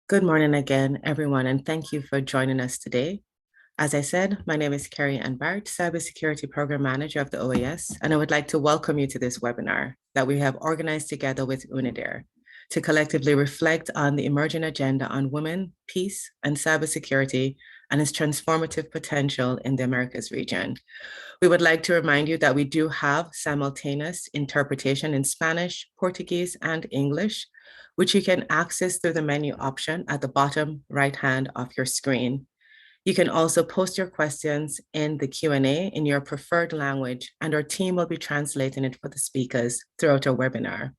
Good morning again, everyone, and thank you for joining us today. As I said, my name is Carrie Ann Bart, Cybersecurity Program Manager of the OAS, and I would like to welcome you to this webinar that we have organized together with UNIDIR to collectively reflect on the emerging agenda on women, peace, and cybersecurity and its transformative potential in the Americas region. We would like to remind you that we do have simultaneous interpretation in Spanish, Portuguese, and English, which you can access through the menu option at the bottom right hand of your screen. You can also post your questions in the Q&A in your preferred language, and our team will be translating it for the speakers throughout our webinar.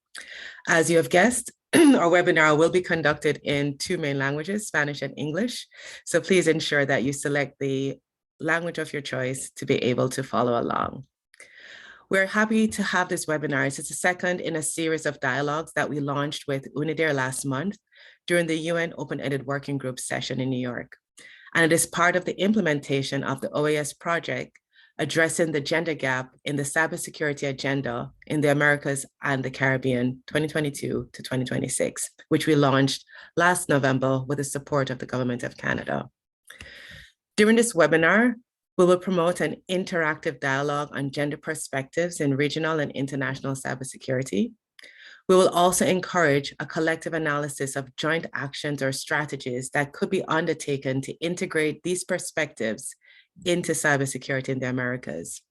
As you have guessed, our webinar will be conducted in two main languages, Spanish and English. So please ensure that you select the language of your choice to be able to follow along. We're happy to have this webinar. It's the second in a series of dialogues that we launched with UNIDIR last month during the UN Open-Ended Working Group session in New York. And it is part of the implementation of the OAS project addressing the gender gap in the cybersecurity agenda in the Americas and the Caribbean 2022 to 2026, which we launched last November with the support of the Government of Canada. During this webinar, we will promote an interactive dialogue on gender perspectives in regional and international cybersecurity. We will also encourage a collective analysis of joint actions or strategies that could be undertaken to integrate these perspectives into cybersecurity in the Americas.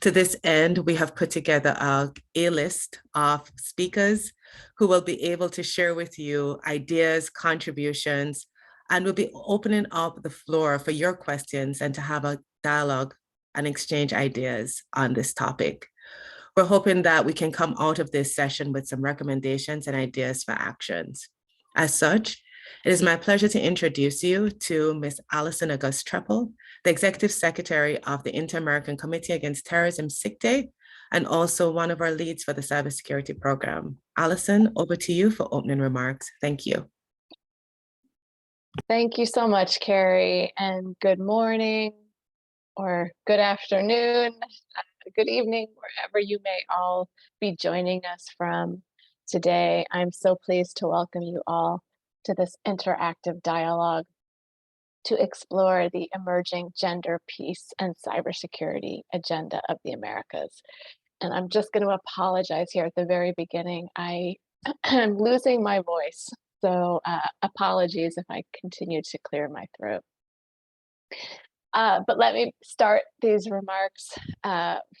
To this end, we have put together a list of speakers who will be able to share with you ideas, contributions, and we'll be opening up the floor for your questions and to have a dialogue and exchange ideas on this topic. We're hoping that we can come out of this session with some recommendations and ideas for actions. As such, it is my pleasure to introduce you to Ms. Alison Auguste-Trepel, the Executive Secretary of the Inter-American Committee Against Terrorism, SICTE, and also one of our leads for the cybersecurity program. Alison, over to you for opening remarks. Thank you. Thank you so much, Carrie, and good morning or good afternoon, good evening, wherever you may all be joining us from today. I'm so pleased to welcome you all to this interactive dialogue to explore the emerging gender, peace, and cybersecurity agenda of the Americas. And I'm just going to apologize here at the very beginning. I am losing my voice. So apologies if I continue to clear my throat. But let me start these remarks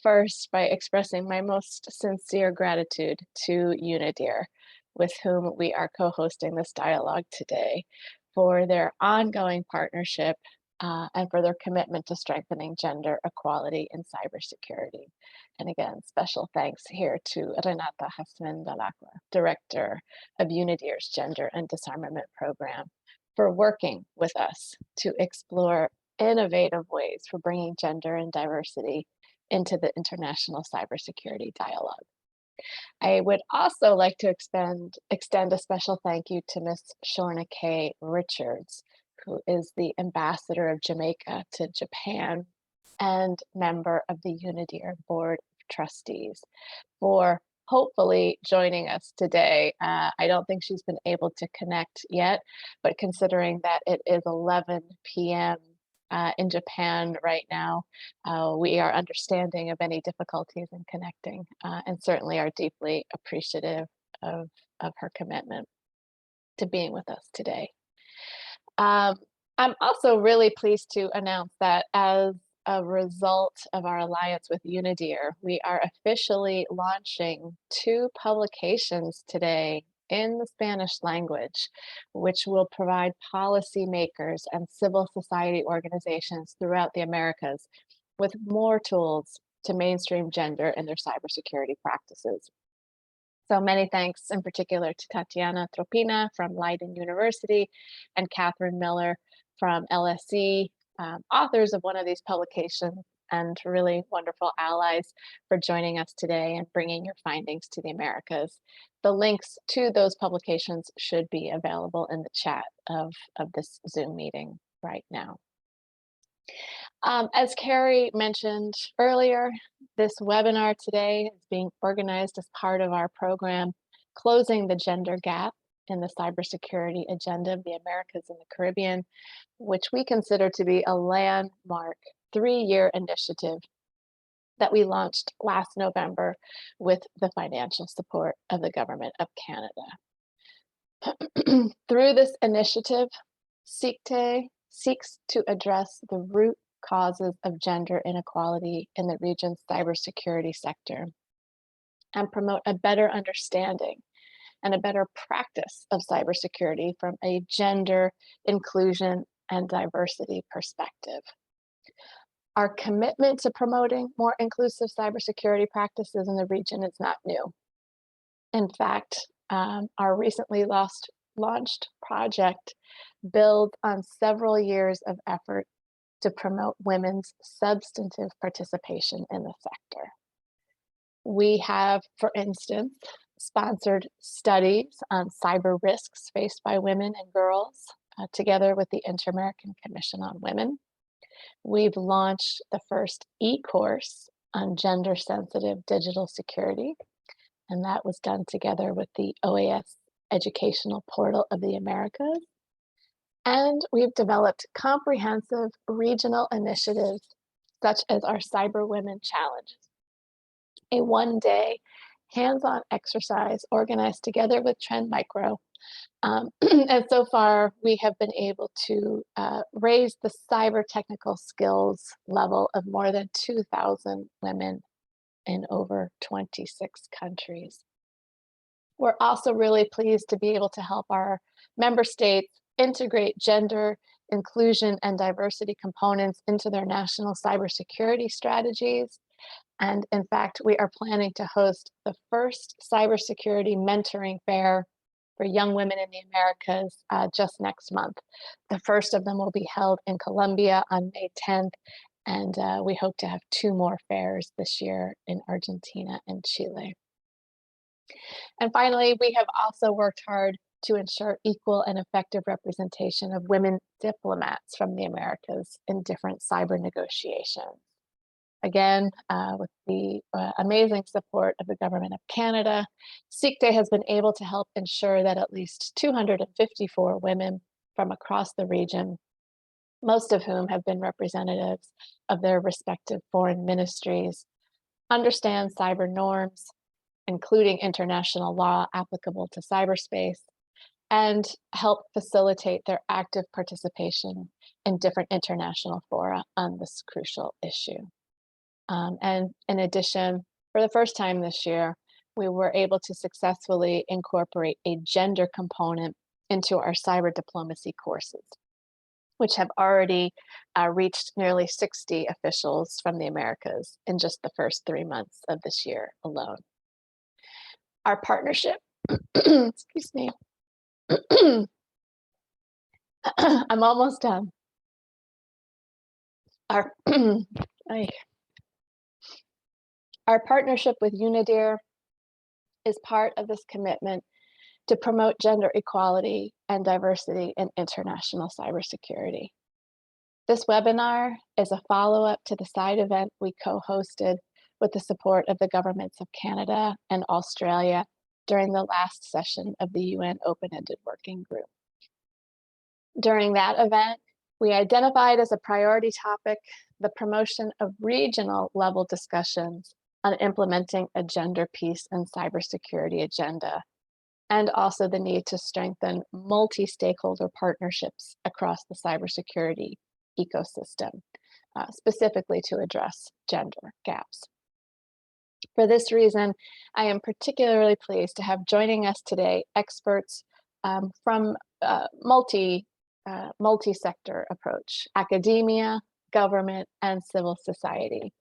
first by expressing my most sincere gratitude to UNIDIR, with whom we are co-hosting this dialogue today, for their ongoing partnership and for their commitment to strengthening gender equality in cybersecurity. And again, special thanks here to Renata Hasmin-Dalacqua, Director of UNIDIR's Gender and Disarmament Program, for working with us to explore innovative ways for bringing gender and diversity into the international cybersecurity dialogue. I would also like to extend a special thank you to Ms. Shorna K. Richards, who is the Ambassador of Jamaica to Japan and member of the UNIDIR Board of Trustees, for hopefully joining us today. I don't think she's been able to connect yet, but considering that it is 11 p.m. In Japan right now, we are understanding of any difficulties in connecting and certainly are deeply appreciative of her commitment to being with us today. I'm also really pleased to announce that as a result of our alliance with UNIDIR, we are officially launching 2 publications today in the Spanish language, which will provide policymakers and civil society organizations throughout the Americas with more tools to mainstream gender in their cybersecurity practices. So many thanks in particular to Tatiana Tropina from Leiden University and Catherine Miller from LSE, authors of one of these publications, and really wonderful allies for joining us today and bringing your findings to the Americas. The links to those publications should be available in the chat of this Zoom meeting right now. As Carrie mentioned earlier, this webinar today is being organized as part of our program, Closing the Gender Gap in the cybersecurity agenda of the Americas and the Caribbean, which we consider to be a landmark 3-year initiative that we launched last November with the financial support of the Government of Canada. Through this initiative, SICTE seeks to address the root causes of gender inequality in the region's cybersecurity sector and promote a better understanding and a better practice of cybersecurity from a gender, inclusion, and diversity perspective. Our commitment to promoting more inclusive cybersecurity practices in the region is not new. In fact, our recently launched project builds on several years of effort to promote women's substantive participation in the sector. We have, for instance, sponsored studies on cyber risks faced by women and girls, together with the Inter-American Commission on Women. We've launched the first e-course on gender-sensitive digital security, and that was done together with the OAS Educational Portal of the Americas. And we've developed comprehensive regional initiatives, such as our Cyber Women Challenge, a one-day hands-on exercise organized together with Trend Micro. And so far, we have been able to raise the cyber technical skills level of more than 2,000 women in over 26 countries. We're also really pleased to be able to help our member states integrate gender, inclusion, and diversity components into their national cybersecurity strategies. And in fact, we are planning to host the first cybersecurity mentoring fair for young women in the Americas just next month. The first of them will be held in Colombia on May 10th, and we hope to have 2 more fairs this year in Argentina and Chile. And finally, we have also worked hard to ensure equal and effective representation of women diplomats from the Americas in different cyber negotiations. Again, with the amazing support of the Government of Canada, SICTE has been able to help ensure that at least 254 women from across the region, most of whom have been representatives of their respective foreign ministries, understand cyber norms, including international law applicable to cyberspace, and help facilitate their active participation in different international fora on this crucial issue. And in addition, for the first time this year, we were able to successfully incorporate a gender component into our cyber diplomacy courses, which have already reached nearly 60 officials from the Americas in just the first 3 months of this year alone. Our partnership, excuse me, I'm almost done. Our partnership with UNIDIR is part of this commitment to promote gender equality and diversity in international cybersecurity. This webinar is a follow-up to the side event we co-hosted with the support of the governments of Canada and Australia during the last session of the UN Open-Ended Working Group. During that event, we identified as a priority topic the promotion of regional level discussions on implementing a gender, peace, and cybersecurity agenda, and also the need to strengthen multi-stakeholder partnerships across the cybersecurity ecosystem, specifically to address gender gaps. For this reason, I am particularly pleased to have joining us today experts from multi-sector approach, academia, government, and civil society.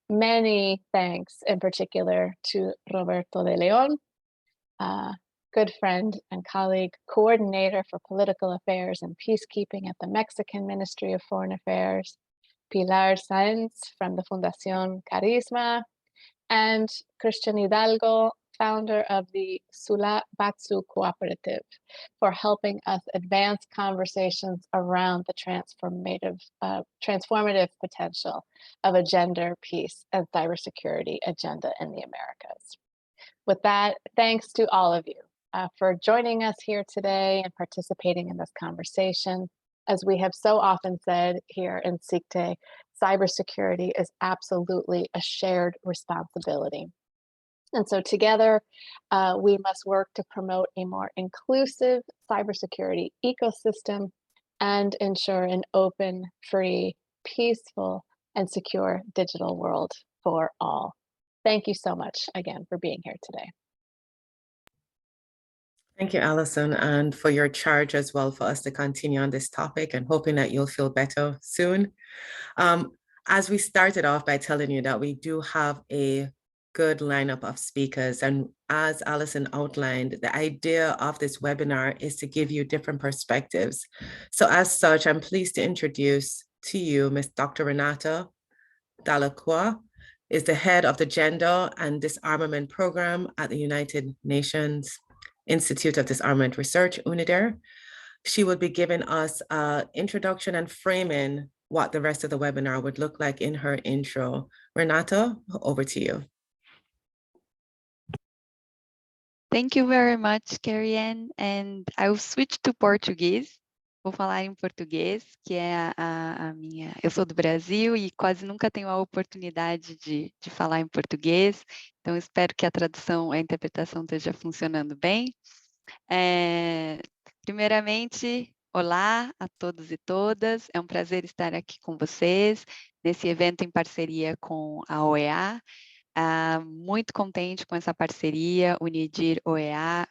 Many thanks in particular to Roberto de Leon, good friend and colleague, coordinator for political affairs and peacekeeping at the Mexican Ministry of Foreign Affairs, Pilar Sáenz from the Fundación Carisma, and Christian Hidalgo, founder of the Sula Batsu Cooperative, for helping us advance conversations around the transformative potential of a gender, peace, and cybersecurity agenda in the Americas. With that, thanks to all of you for joining us here today and participating in this conversation. As we have so often said here in SIGTE, cybersecurity is absolutely a shared responsibility. And so together, we must work to promote a more inclusive cybersecurity ecosystem and ensure an open, free, peaceful, and secure digital world for all. Thank you so much again for being here today. Thank you, Allison, and for your charge as well for us to continue on this topic and hoping that you'll feel better soon. As we started off by telling you that we do have a good lineup of speakers, and as Allison outlined, the idea of this webinar is to give you different perspectives. So as such, I'm pleased to introduce to you Ms. Dr. Renata Dalacqua, is the head of the Gender and Disarmament Program at the United Nations Institute of Disarmament Research, UNIDIR. She will be giving us an introduction and framing what the rest of the webinar would look like in her intro. Renata, over to you. Thank you very much, Carrie-Anne, and I'll switch to Portuguese. Vou falar em português, que é a minha... Eu sou do Brasil e quase nunca tenho a oportunidade de falar em português, então espero que a tradução, a interpretação esteja funcionando bem. Primeiramente, olá a todos e todas, é um prazer estar aqui com vocês, nesse evento em parceria com a OEA. Muito contente com essa parceria, UNIDIR-OEA,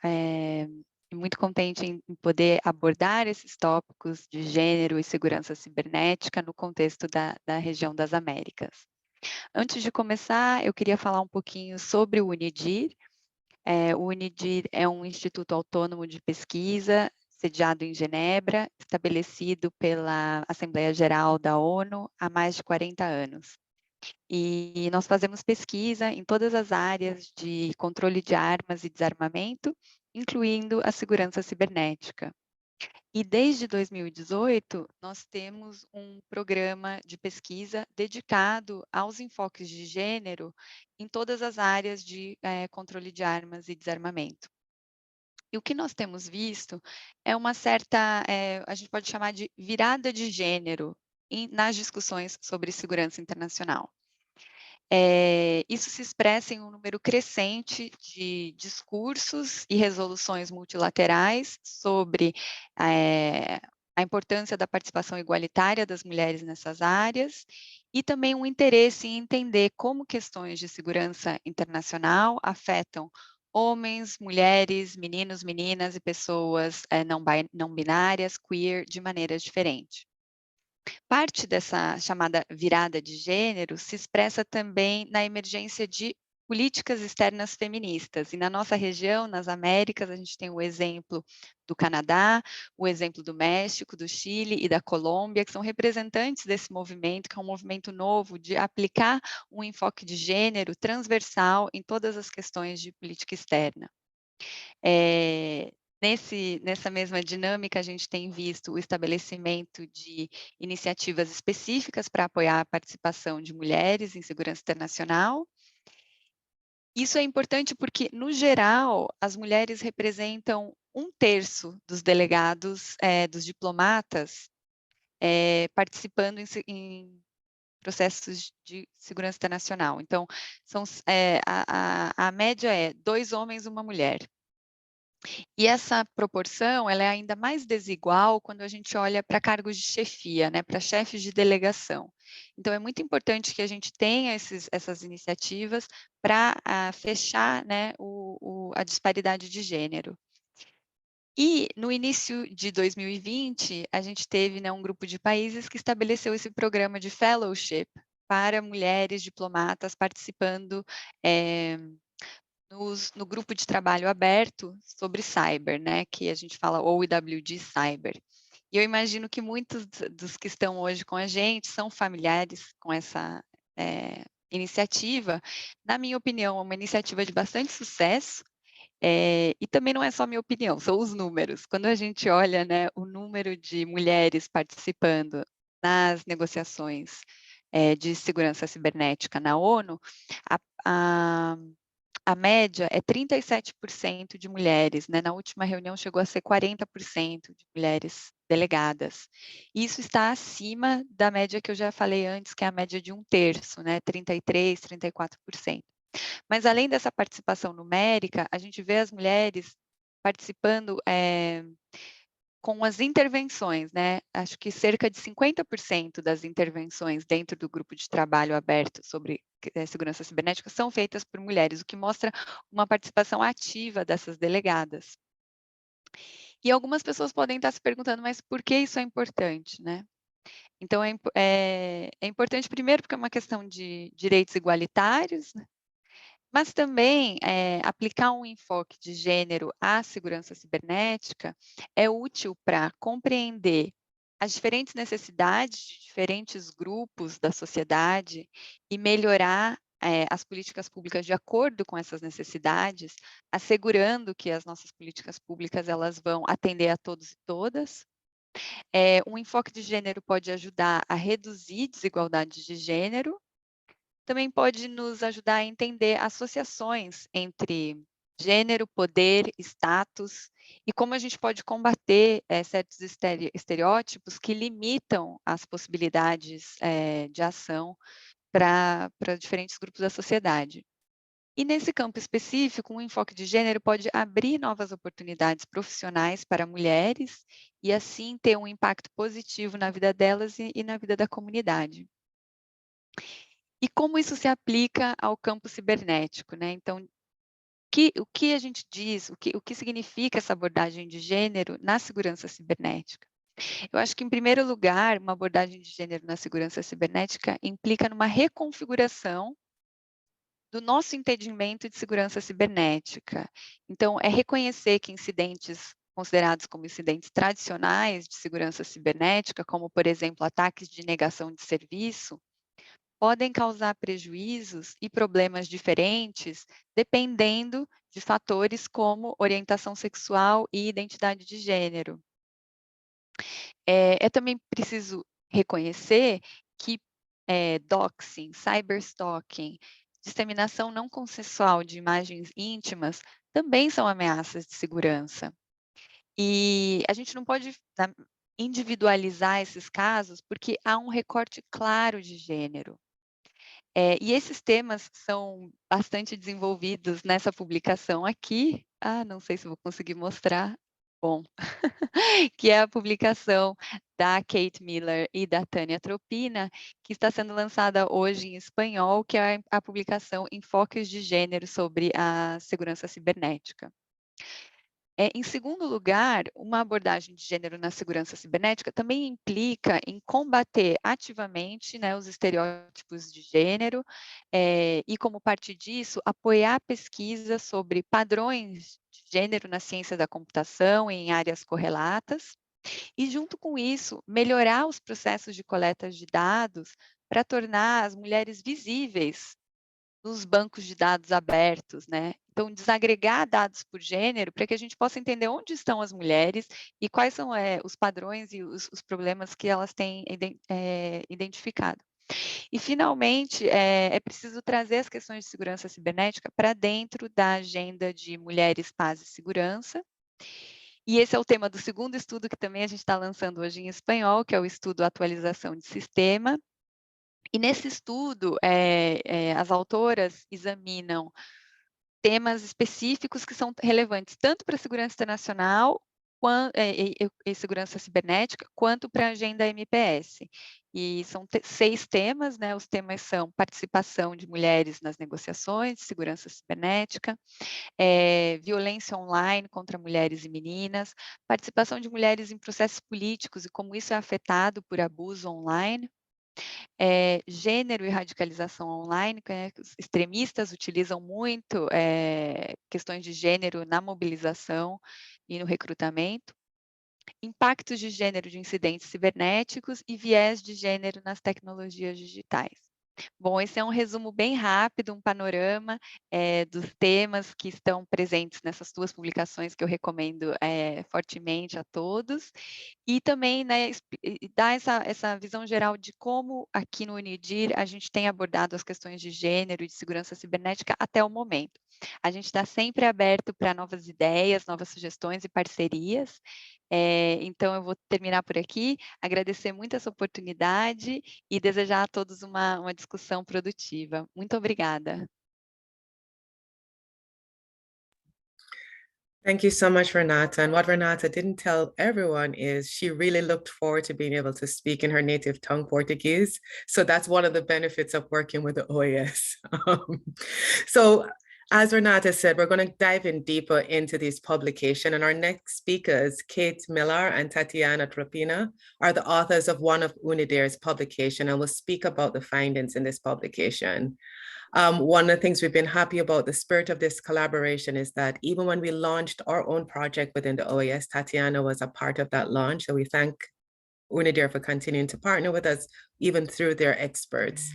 muito contente em poder abordar esses tópicos de gênero e segurança cibernética no contexto da região das Américas. Antes de começar, eu queria falar um pouquinho sobre o UNIDIR. O UNIDIR é um instituto autônomo de pesquisa, sediado em Genebra, estabelecido pela Assembleia Geral da ONU há mais de 40 anos. E nós fazemos pesquisa em todas as áreas de controle de armas e desarmamento, incluindo a segurança cibernética. E desde 2018, nós temos um programa de pesquisa dedicado aos enfoques de gênero em todas as áreas de controle de armas e desarmamento. E o que nós temos visto é uma certa, a gente pode chamar de virada de gênero nas discussões sobre segurança internacional. Isso se expressa em um número crescente de discursos e resoluções multilaterais sobre a importância da participação igualitária das mulheres nessas áreas e também um interesse em entender como questões de segurança internacional afetam homens, mulheres, meninos, meninas e pessoas não binárias, queer, de maneiras diferentes. Parte dessa chamada virada de gênero se expressa também na emergência de políticas externas feministas. E na nossa região, nas Américas, a gente tem o exemplo do Canadá, o exemplo do México, do Chile e da Colômbia, que são representantes desse movimento, que é um movimento novo de aplicar um enfoque de gênero transversal em todas as questões de política externa. Nessa mesma dinâmica, a gente tem visto o estabelecimento de iniciativas específicas para apoiar a participação de mulheres em segurança internacional. Isso é importante porque, no geral, as mulheres representam 1/3 dos delegados, dos diplomatas, participando em processos de segurança internacional. Então, a média é 2 homens, 1 mulher. E essa proporção, ela é ainda mais desigual quando a gente olha para cargos de chefia, né, para chefes de delegação. Então, é muito importante que a gente tenha essas iniciativas para fechar, né, a disparidade de gênero. E, no início de 2020, a gente teve, né, um grupo de países que estabeleceu esse programa de fellowship para mulheres diplomatas participando no grupo de trabalho aberto sobre cyber, né, que a gente fala OWG Cyber. E eu imagino que muitos dos que estão hoje com a gente são familiares com essa iniciativa. Na minha opinião, é uma iniciativa de bastante sucesso, e também não é só minha opinião, são os números. Quando a gente olha, né, o número de mulheres participando nas negociações de segurança cibernética na ONU, a média é 37% de mulheres, né? Na última reunião chegou a ser 40% de mulheres delegadas. Isso está acima da média que eu já falei antes, que é a média de 1/3, né? 33%, 34%. Mas além dessa participação numérica, a gente vê as mulheres participando com as intervenções, né? Acho que cerca de 50% das intervenções dentro do grupo de trabalho aberto sobre segurança cibernética são feitas por mulheres, o que mostra uma participação ativa dessas delegadas. E algumas pessoas podem estar se perguntando, mas por que isso é importante, né? Então, é importante primeiro porque é uma questão de direitos igualitários, né? Mas também, aplicar um enfoque de gênero à segurança cibernética é útil para compreender as diferentes necessidades de diferentes grupos da sociedade e melhorar, as políticas públicas de acordo com essas necessidades, assegurando que as nossas políticas públicas, elas vão atender a todos e todas. Um enfoque de gênero pode ajudar a reduzir desigualdades de gênero, também pode nos ajudar a entender associações entre gênero, poder, status, e como a gente pode combater certos estereótipos que limitam as possibilidades de ação para diferentes grupos da sociedade. E nesse campo específico, um enfoque de gênero pode abrir novas oportunidades profissionais para mulheres e assim ter um impacto positivo na vida delas e na vida da comunidade. E como isso se aplica ao campo cibernético, né? Então, o que a gente diz, o que significa essa abordagem de gênero na segurança cibernética? Eu acho que, em primeiro lugar, uma abordagem de gênero na segurança cibernética implica numa reconfiguração do nosso entendimento de segurança cibernética. Então, é reconhecer que incidentes considerados como incidentes tradicionais de segurança cibernética, como, por exemplo, ataques de negação de serviço, podem causar prejuízos e problemas diferentes, dependendo de fatores como orientação sexual e identidade de gênero. É também preciso reconhecer que doxing, cyberstalking, disseminação não consensual de imagens íntimas também são ameaças de segurança. E a gente não pode individualizar esses casos, porque há um recorte claro de gênero. E esses temas são bastante desenvolvidos nessa publicação aqui. Não sei se vou conseguir mostrar. Bom, que é a publicação da Kate Miller e da Tânia Tropina, que está sendo lançada hoje em espanhol, que é a publicação Enfoques de Gênero sobre a Segurança Cibernética. Em segundo lugar, uma abordagem de gênero na segurança cibernética também implica em combater ativamente, né, os estereótipos de gênero, e como parte disso, apoiar pesquisa sobre padrões de gênero na ciência da computação e em áreas correlatas, e junto com isso, melhorar os processos de coleta de dados para tornar as mulheres visíveis nos bancos de dados abertos, né? Então, desagregar dados por gênero para que a gente possa entender onde estão as mulheres e quais são os padrões e os problemas que elas têm identificado. E, finalmente, é preciso trazer as questões de segurança cibernética para dentro da agenda de mulheres, paz e segurança. E esse é o tema do segundo estudo que também a gente está lançando hoje em espanhol, que é o estudo Atualização de Sistema. E nesse estudo, as autoras examinam temas específicos que são relevantes tanto para a segurança internacional e segurança cibernética, quanto para a agenda MPS. E são 6 temas, né? Os temas são participação de mulheres nas negociações de segurança cibernética, violência online contra mulheres e meninas, participação de mulheres em processos políticos e como isso é afetado por abuso online, gênero e radicalização online, que os extremistas utilizam muito questões de gênero na mobilização e no recrutamento, impactos de gênero de incidentes cibernéticos e viés de gênero nas tecnologias digitais. Bom, esse é um resumo bem rápido, um panorama dos temas que estão presentes nessas duas publicações que eu recomendo fortemente a todos. E também, né, dar essa visão geral de como aqui no Unidir a gente tem abordado as questões de gênero e de segurança cibernética até o momento. A gente está sempre aberto para novas ideias, novas sugestões e parcerias. Então, eu vou terminar por aqui, agradecer muito essa oportunidade e desejar a todos uma discussão produtiva. Muito obrigada. Thank you so much, Renata. And what Renata didn't tell everyone is she really looked forward to being able to speak in her native tongue, Portuguese. So that's one of the benefits of working with the OAS. So as Renata said, we're going to dive in deeper into this publication. And our next speakers, Kate Millar and Tatiana Tropina, are the authors of one of UNIDIR's publication and will speak about the findings in this publication. One of the things we've been happy about the spirit of this collaboration is that even when we launched our own project within the OAS, Tatiana was a part of that launch. So we thank UNIDIR for continuing to partner with us, even through their experts.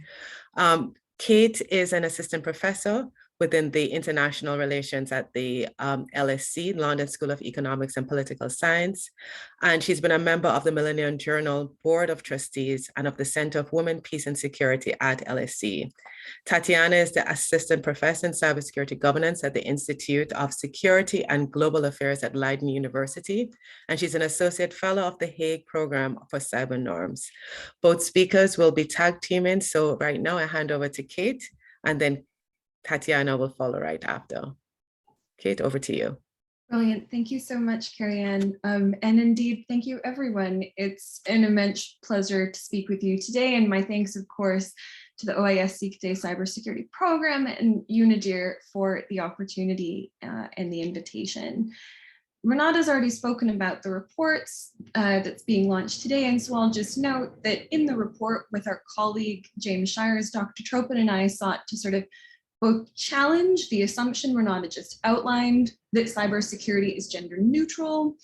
Kate is an assistant professor within the international relations at the LSE, London School of Economics and Political Science. And she's been a member of the Millennium Journal Board of Trustees and of the Center of Women, Peace and Security at LSE. Tatiana is the assistant professor in cybersecurity governance at the Institute of Security and Global Affairs at Leiden University. And she's an associate fellow of the Hague Program for Cyber Norms. Both speakers will be tag teaming. So right now I hand over to Kate, and then Tatiana will follow right after. Kate, over to you. Brilliant. Thank you so much, Carrie-Anne. And indeed, thank you, everyone. It's an immense pleasure to speak with you today. And my thanks, of course, to the OAS CICTE Cybersecurity Program and UNIDIR for the opportunity and the invitation. Renata's already spoken about the reports that's being launched today. And so I'll just note that in the report with our colleague, James Shires, Dr. Tropin and I sought to sort of both challenge the assumption Renata just outlined that cybersecurity is gender neutral,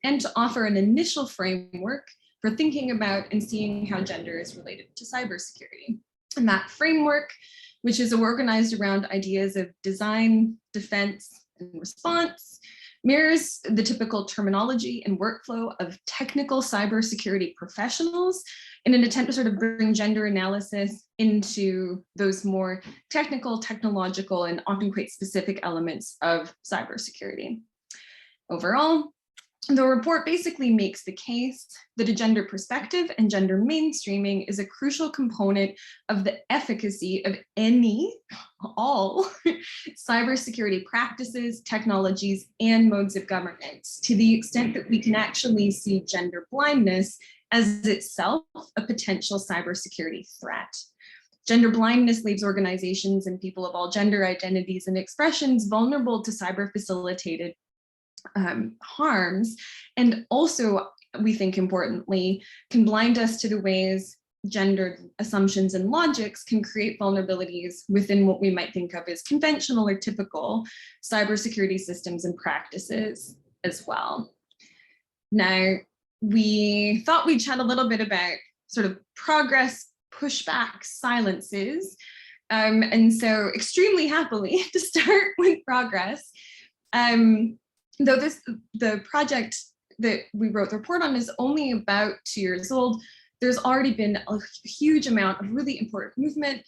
and to offer an initial framework for thinking about and seeing how gender is related to cybersecurity. And that framework, which is organized around ideas of design, defense, and response, mirrors the typical terminology and workflow of technical cybersecurity professionals in an attempt to sort of bring gender analysis into those more technical, technological, and often quite specific elements of cybersecurity. Overall, the report basically makes the case that a gender perspective and gender mainstreaming is a crucial component of the efficacy of all cybersecurity practices, technologies, and modes of governance, to the extent that we can actually see gender blindness as itself a potential cybersecurity threat. Gender blindness leaves organizations and people of all gender identities and expressions vulnerable to cyber-facilitated harms, and also, we think importantly, can blind us to the ways gendered assumptions and logics can create vulnerabilities within what we might think of as conventional or typical cybersecurity systems and practices as well. Now, we thought we'd chat a little bit about sort of progress, pushback, silences, and so extremely happily to start with progress. Though the project that we wrote the report on is only about 2 years old, there's already been a huge amount of really important movement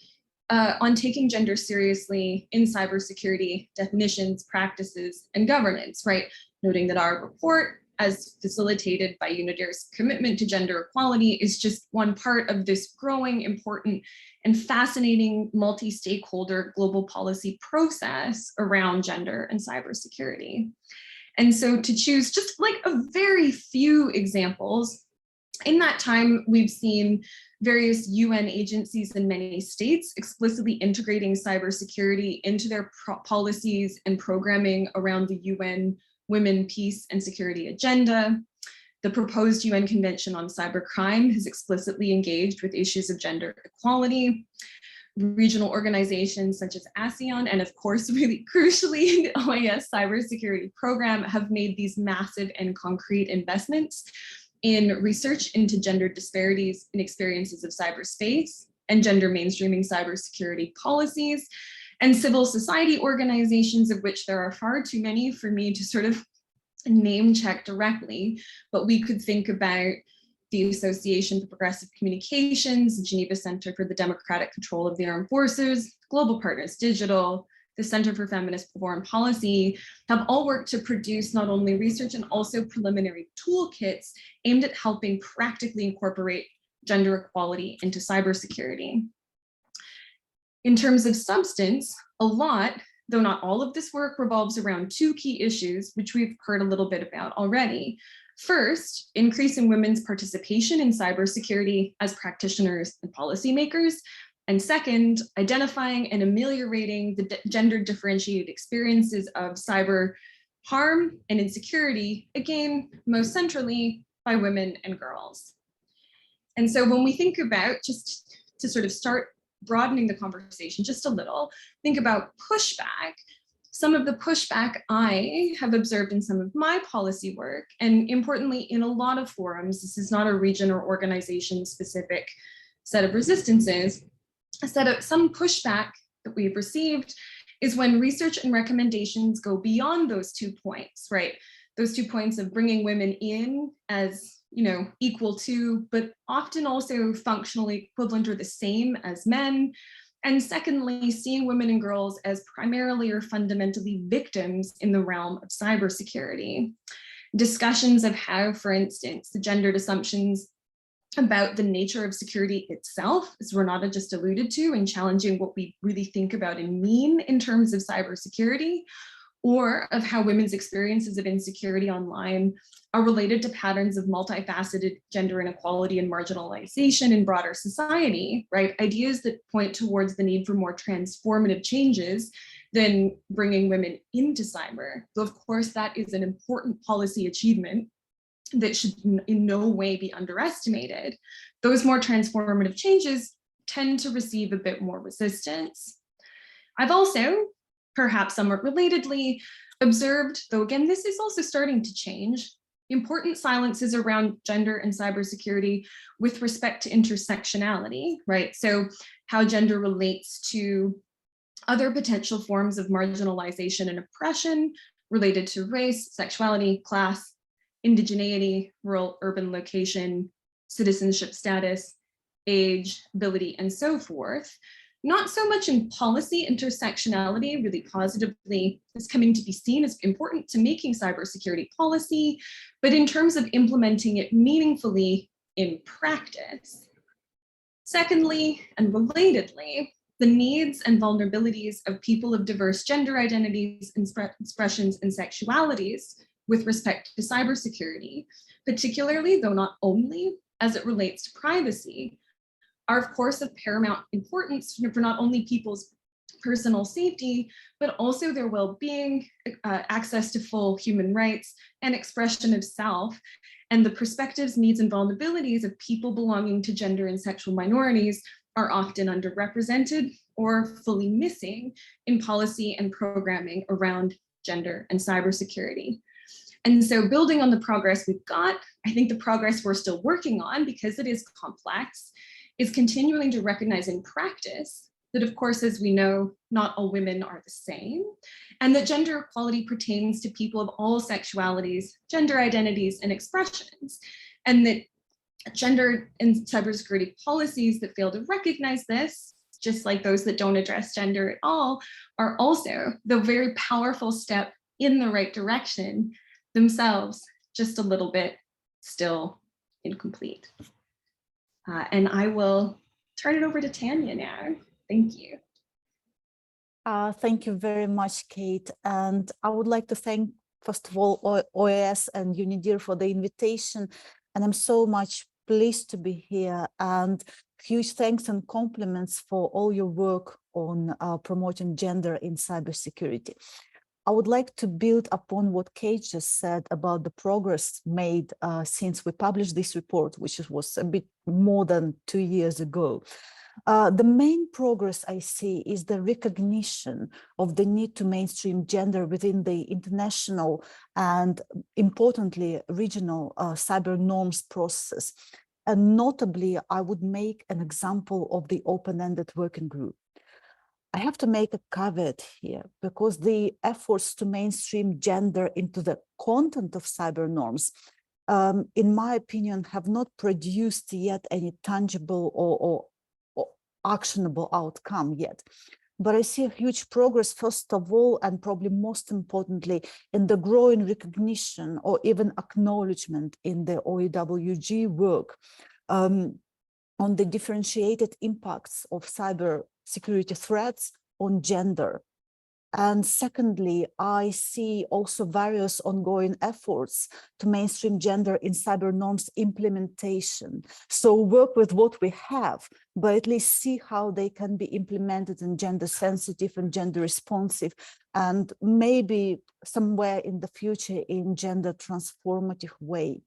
on taking gender seriously in cybersecurity definitions, practices, and governance, right? Noting that our report, as facilitated by UNIDIR's commitment to gender equality, is just one part of this growing, important, and fascinating multi-stakeholder global policy process around gender and cybersecurity. And so to choose just like a very few examples, in that time, we've seen various UN agencies in many states explicitly integrating cybersecurity into their policies and programming around the UN Women, Peace, and Security agenda. The proposed UN Convention on Cybercrime has explicitly engaged with issues of gender equality. Regional organizations such as ASEAN, and of course, really crucially, the OAS Cybersecurity Program, have made these massive and concrete investments in research into gender disparities in experiences of cyberspace, and gender mainstreaming cybersecurity policies, and civil society organizations, of which there are far too many for me to sort of name check directly, but we could think about the Association for Progressive Communications, Geneva Center for the Democratic Control of the Armed Forces, Global Partners Digital, the Center for Feminist Foreign Policy, have all worked to produce not only research and also preliminary toolkits aimed at helping practically incorporate gender equality into cybersecurity. In terms of substance, a lot, though not all of this work, revolves around two key issues, which we've heard a little bit about already. First, increasing women's participation in cybersecurity as practitioners and policymakers. And second, identifying and ameliorating the gender differentiated experiences of cyber harm and insecurity, again, most centrally by women and girls. And so when we think about, just to sort of start broadening the conversation just a little, think about pushback. Some of the pushback I have observed in some of my policy work, and importantly, in a lot of forums, this is not a region or organization specific set of resistances, some pushback that we've received is when research and recommendations go beyond those 2 points, right? Those 2 points of bringing women in as, equal to, but often also functionally equivalent or the same as men. And secondly, seeing women and girls as primarily or fundamentally victims in the realm of cybersecurity. Discussions of how, for instance, the gendered assumptions about the nature of security itself, as Renata just alluded to, and challenging what we really think about and mean in terms of cybersecurity, or of how women's experiences of insecurity online are related to patterns of multifaceted gender inequality and marginalization in broader society, right? Ideas that point towards the need for more transformative changes than bringing women into cyber. Though of course that is an important policy achievement that should in no way be underestimated. Those more transformative changes tend to receive a bit more resistance. I've also, perhaps somewhat relatedly, observed, though again, this is also starting to change, important silences around gender and cybersecurity with respect to intersectionality, right? So how gender relates to other potential forms of marginalization and oppression related to race, sexuality, class, indigeneity, rural, urban location, citizenship status, age, ability, and so forth. Not so much in policy. Intersectionality really positively is coming to be seen as important to making cybersecurity policy, but in terms of implementing it meaningfully in practice. Secondly, and relatedly, the needs and vulnerabilities of people of diverse gender identities, expressions, and sexualities with respect to cybersecurity, particularly, though not only, as it relates to privacy, are of course of paramount importance for not only people's personal safety, but also their well-being, access to full human rights, and expression of self, and the perspectives, needs, and vulnerabilities of people belonging to gender and sexual minorities are often underrepresented or fully missing in policy and programming around gender and cybersecurity. And so building on the progress we've got, I think the progress we're still working on, because it is complex, is continuing to recognize in practice that, of course, as we know, not all women are the same, and that gender equality pertains to people of all sexualities, gender identities, and expressions, and that gender and cybersecurity policies that fail to recognize this, just like those that don't address gender at all, are also the very powerful step in the right direction themselves, just a little bit still incomplete. And I will turn it over to Tanya now. Thank you. Thank you very much, Kate. And I would like to thank, first of all, OAS and UNIDIR for the invitation. And I'm so much pleased to be here. And huge thanks and compliments for all your work on promoting gender in cybersecurity. I would like to build upon what Kate just said about the progress made since we published this report, which was a bit more than 2 years ago. The main progress I see is the recognition of the need to mainstream gender within the international and, importantly, regional cyber norms process. And notably, I would make an example of the open-ended working group. I have to make a caveat here because the efforts to mainstream gender into the content of cyber norms, in my opinion, have not produced yet any tangible or actionable outcome yet. But I see a huge progress, first of all, and probably most importantly, in the growing recognition or even acknowledgement in the OEWG work on the differentiated impacts of cyber security threats on gender. And secondly, I see also various ongoing efforts to mainstream gender in cyber norms implementation. So work with what we have, but at least see how they can be implemented in gender sensitive and gender responsive, and maybe somewhere in the future in gender transformative way.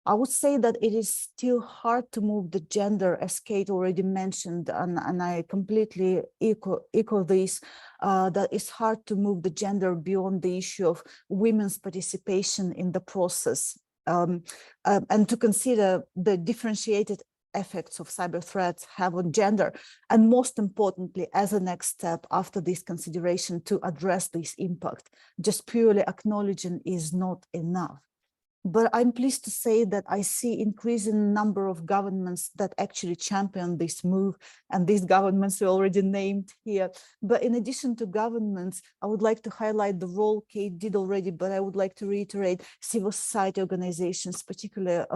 I would say that it is still hard to move the gender, as Kate already mentioned, and I completely echo this, that it's hard to move the gender beyond the issue of women's participation in the process, and to consider the differentiated effects of cyber threats have on gender, and most importantly, as a next step after this consideration, to address this impact. Just purely acknowledging is not enough. But I'm pleased to say that I see increasing number of governments that actually champion this move, and these governments are already named here. But in addition to governments, I would like to highlight the role Kate did already, but I would like to reiterate civil society organizations, particularly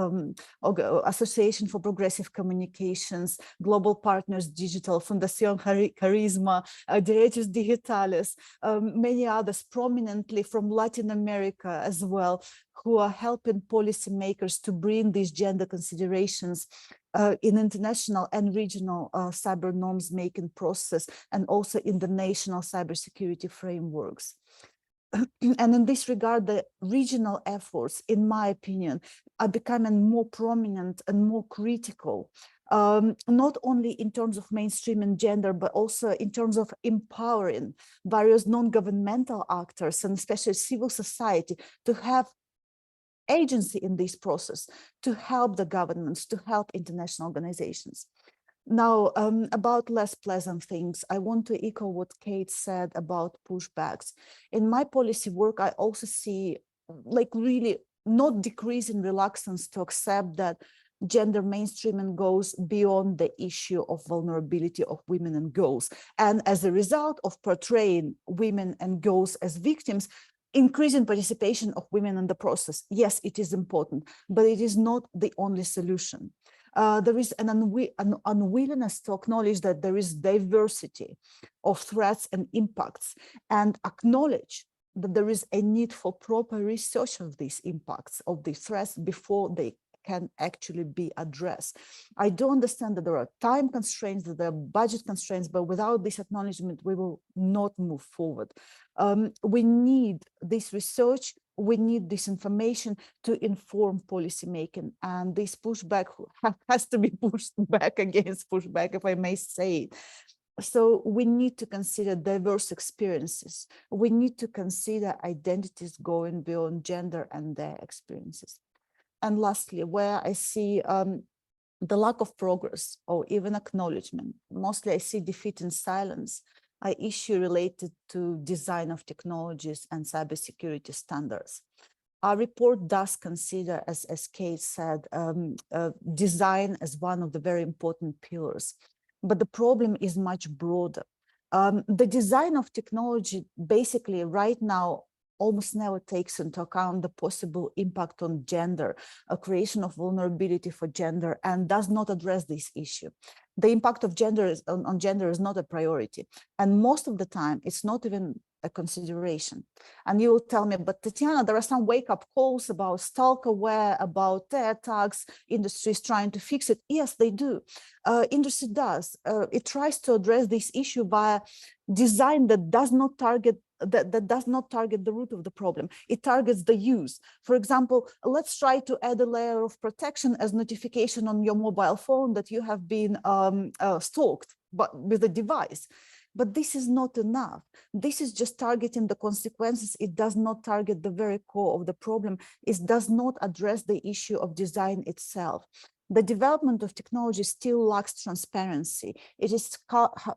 Association for Progressive Communications, Global Partners Digital, Fundación Carisma, Derechos Digitales, many others prominently from Latin America as well, who are helping policymakers to bring these gender considerations in international and regional cyber norms making process, and also in the national cybersecurity frameworks. And in this regard, the regional efforts, in my opinion, are becoming more prominent and more critical, not only in terms of mainstreaming gender, but also in terms of empowering various non-governmental actors and especially civil society to have agency in this process, to help the governments, to help international organizations. Now, about less pleasant things, I want to echo what Kate said about pushbacks. In my policy work, I also see like really not decreasing reluctance to accept that gender mainstreaming goes beyond the issue of vulnerability of women and girls. And as a result of portraying women and girls as victims, increasing participation of women in the process. Yes, it is important, but it is not the only solution. There is an unwillingness to acknowledge that there is diversity of threats and impacts, and acknowledge that there is a need for proper research of these impacts, of these threats, before they can actually be addressed. I do understand that there are time constraints, that there are budget constraints, but without this acknowledgement, we will not move forward. We need this research, we need this information to inform policymaking, and this pushback has to be pushed back against pushback, if I may say. So we need to consider diverse experiences. We need to consider identities going beyond gender and their experiences. And lastly, where I see the lack of progress or even acknowledgement, mostly I see defeat in silence, an issue related to design of technologies and cybersecurity standards. Our report does consider, as Kate said, design as one of the very important pillars, but the problem is much broader. The design of technology basically right now almost never takes into account the possible impact on gender, a creation of vulnerability for gender, and does not address this issue. The impact of gender on gender is not a priority, and most of the time it's not even a consideration. And you will tell me, but Tatiana, there are some wake-up calls about stalkerware, about tear tags, industry is trying to fix it. Yes, they do. Industry does. It tries to address this issue via design that does not target the root of the problem. It targets the use. For example, let's try to add a layer of protection as notification on your mobile phone that you have been stalked, but with a device. But this is not enough. This is just targeting the consequences. It does not target the very core of the problem. It does not address the issue of design itself. the development of technology still lacks transparency. It is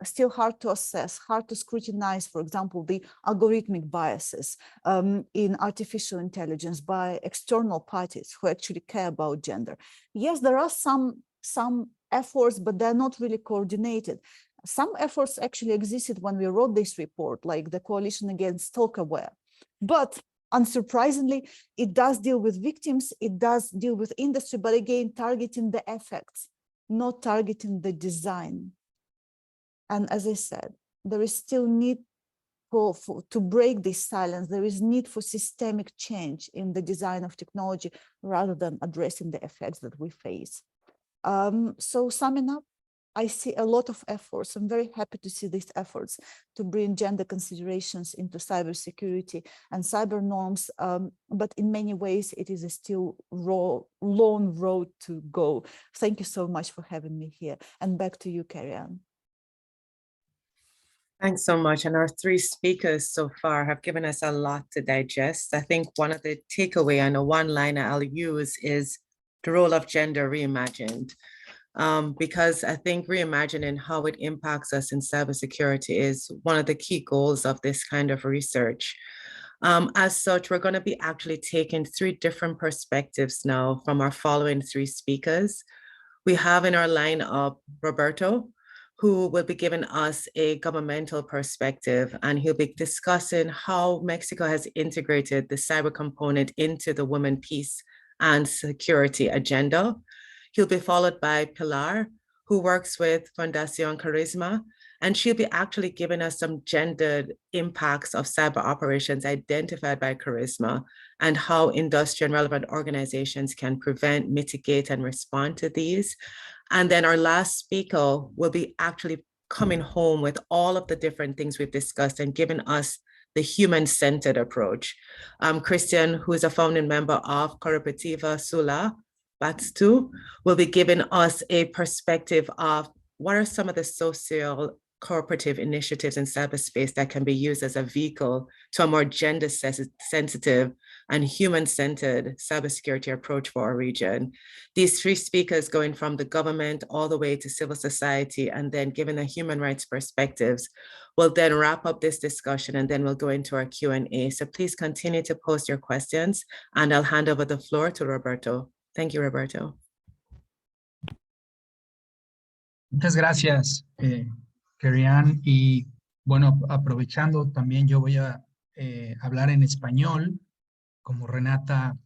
still hard to assess, hard to scrutinize, for example, the algorithmic biases in artificial intelligence by external parties who actually care about gender. Yes, there are some efforts, but they're not really coordinated. Some efforts actually existed when we wrote this report, like the Coalition Against Stalkerware. But unsurprisingly, it does deal with victims, it does deal with industry, but again, targeting the effects, not targeting the design. And as I said, there is still need to break this silence. There is need for systemic change in the design of technology rather than addressing the effects that we face. So summing up, I see a lot of efforts. I'm very happy to see these efforts to bring gender considerations into cybersecurity and cyber norms, but in many ways, it is a still long road to go. Thank you so much for having me here. And back to you, Carrie-Anne. Thanks so much. And our three speakers so far have given us a lot to digest. I think one of the takeaway and a one-liner I'll use is the role of gender reimagined. Because I think reimagining how it impacts us in cybersecurity is one of the key goals of this kind of research. As such, we're going to be actually taking three different perspectives now from our following three speakers. We have in our lineup Roberto, who will be giving us a governmental perspective, and he'll be discussing how Mexico has integrated the cyber component into the Women, Peace and Security agenda. He'll be followed by Pilar, who works with Fundación Charisma, and she'll be actually giving us some gendered impacts of cyber operations identified by Charisma and how industry and relevant organizations can prevent, mitigate, and respond to these. And then our last speaker will be actually coming home with all of the different things we've discussed and giving us the human-centered approach. Christian, who is a founding member of Cooperativa Sula, Batstu, will be giving us a perspective of what are some of the social cooperative initiatives in cyberspace that can be used as a vehicle to a more gender sensitive and human-centered cybersecurity approach for our region. These three speakers going from the government all the way to civil society and then giving the human rights perspectives will then wrap up this discussion, and then we'll go into our Q&A. So please continue to post your questions, and I'll hand over the floor to Roberto. Thank you, Roberto. Muchas gracias, Carrie-Anne. Y bueno, aprovechando, también yo voy a hablar en español, como Renata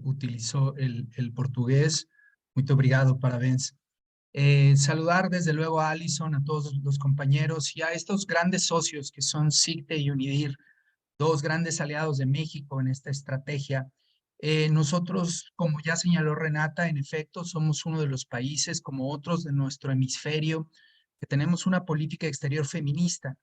utilizó el portugués. Muito obrigado, parabéns. Saludar desde luego a Alison, a todos los compañeros y a estos grandes socios que son SICTE y UNIDIR, dos grandes aliados de México en esta estrategia. Nosotros, como ya señaló Renata, en efecto, somos uno de los países, como otros de nuestro hemisferio, que tenemos una política exterior feminista.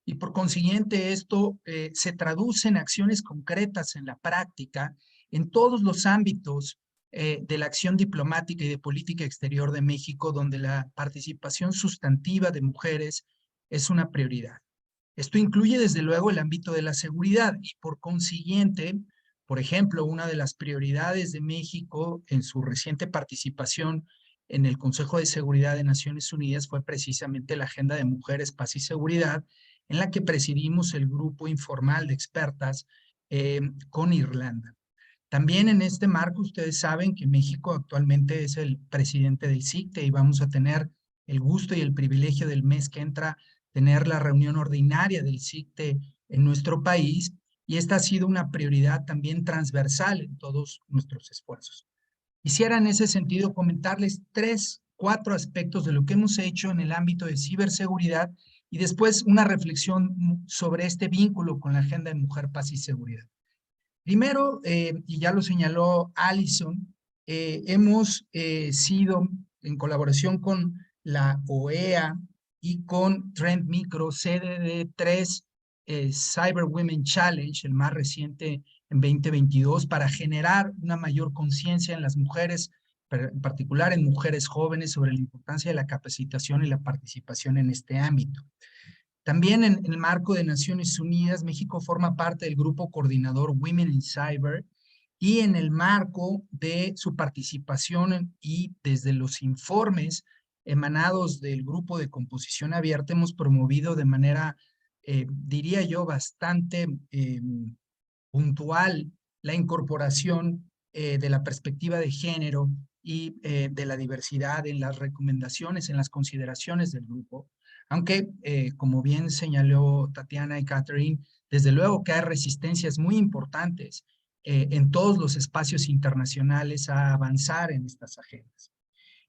Y por consiguiente, esto se traduce en acciones concretas en la práctica, en todos los ámbitos de la acción diplomática y de política exterior de México, donde la participación sustantiva de mujeres es una prioridad. Esto incluye, desde luego, el ámbito de la seguridad y, por consiguiente, por ejemplo, una de las prioridades de México en su reciente participación en el Consejo de Seguridad de Naciones Unidas fue precisamente la Agenda de Mujeres, Paz y Seguridad, en la que presidimos el grupo informal de expertas con Irlanda. También en este marco, ustedes saben que México actualmente es el presidente del SICTE y vamos a tener el gusto y el privilegio del mes que entra tener la reunión ordinaria del SICTE en nuestro país. Y esta ha sido una prioridad también transversal en todos nuestros esfuerzos. Quisiera en ese sentido comentarles 4 aspectos de lo que hemos hecho en el ámbito de ciberseguridad y después una reflexión sobre este vínculo con la Agenda de Mujer, Paz y Seguridad. Primero, y ya lo señaló Alison, hemos sido en colaboración con la OEA y con Trend Micro, sede de 3 Cyber Women Challenge, el más reciente en 2022, para generar una mayor conciencia en las mujeres, en particular en mujeres jóvenes, sobre la importancia de la capacitación y la participación en este ámbito. También en el marco de Naciones Unidas, México forma parte del grupo coordinador Women in Cyber y en el marco de su participación y desde los informes emanados del grupo de composición abierta hemos promovido de manera, diría yo, bastante puntual la incorporación de la perspectiva de género y de la diversidad en las recomendaciones, en las consideraciones del grupo. Aunque, como bien señaló Tatiana y Catherine, desde luego que hay resistencias muy importantes en todos los espacios internacionales a avanzar en estas agendas.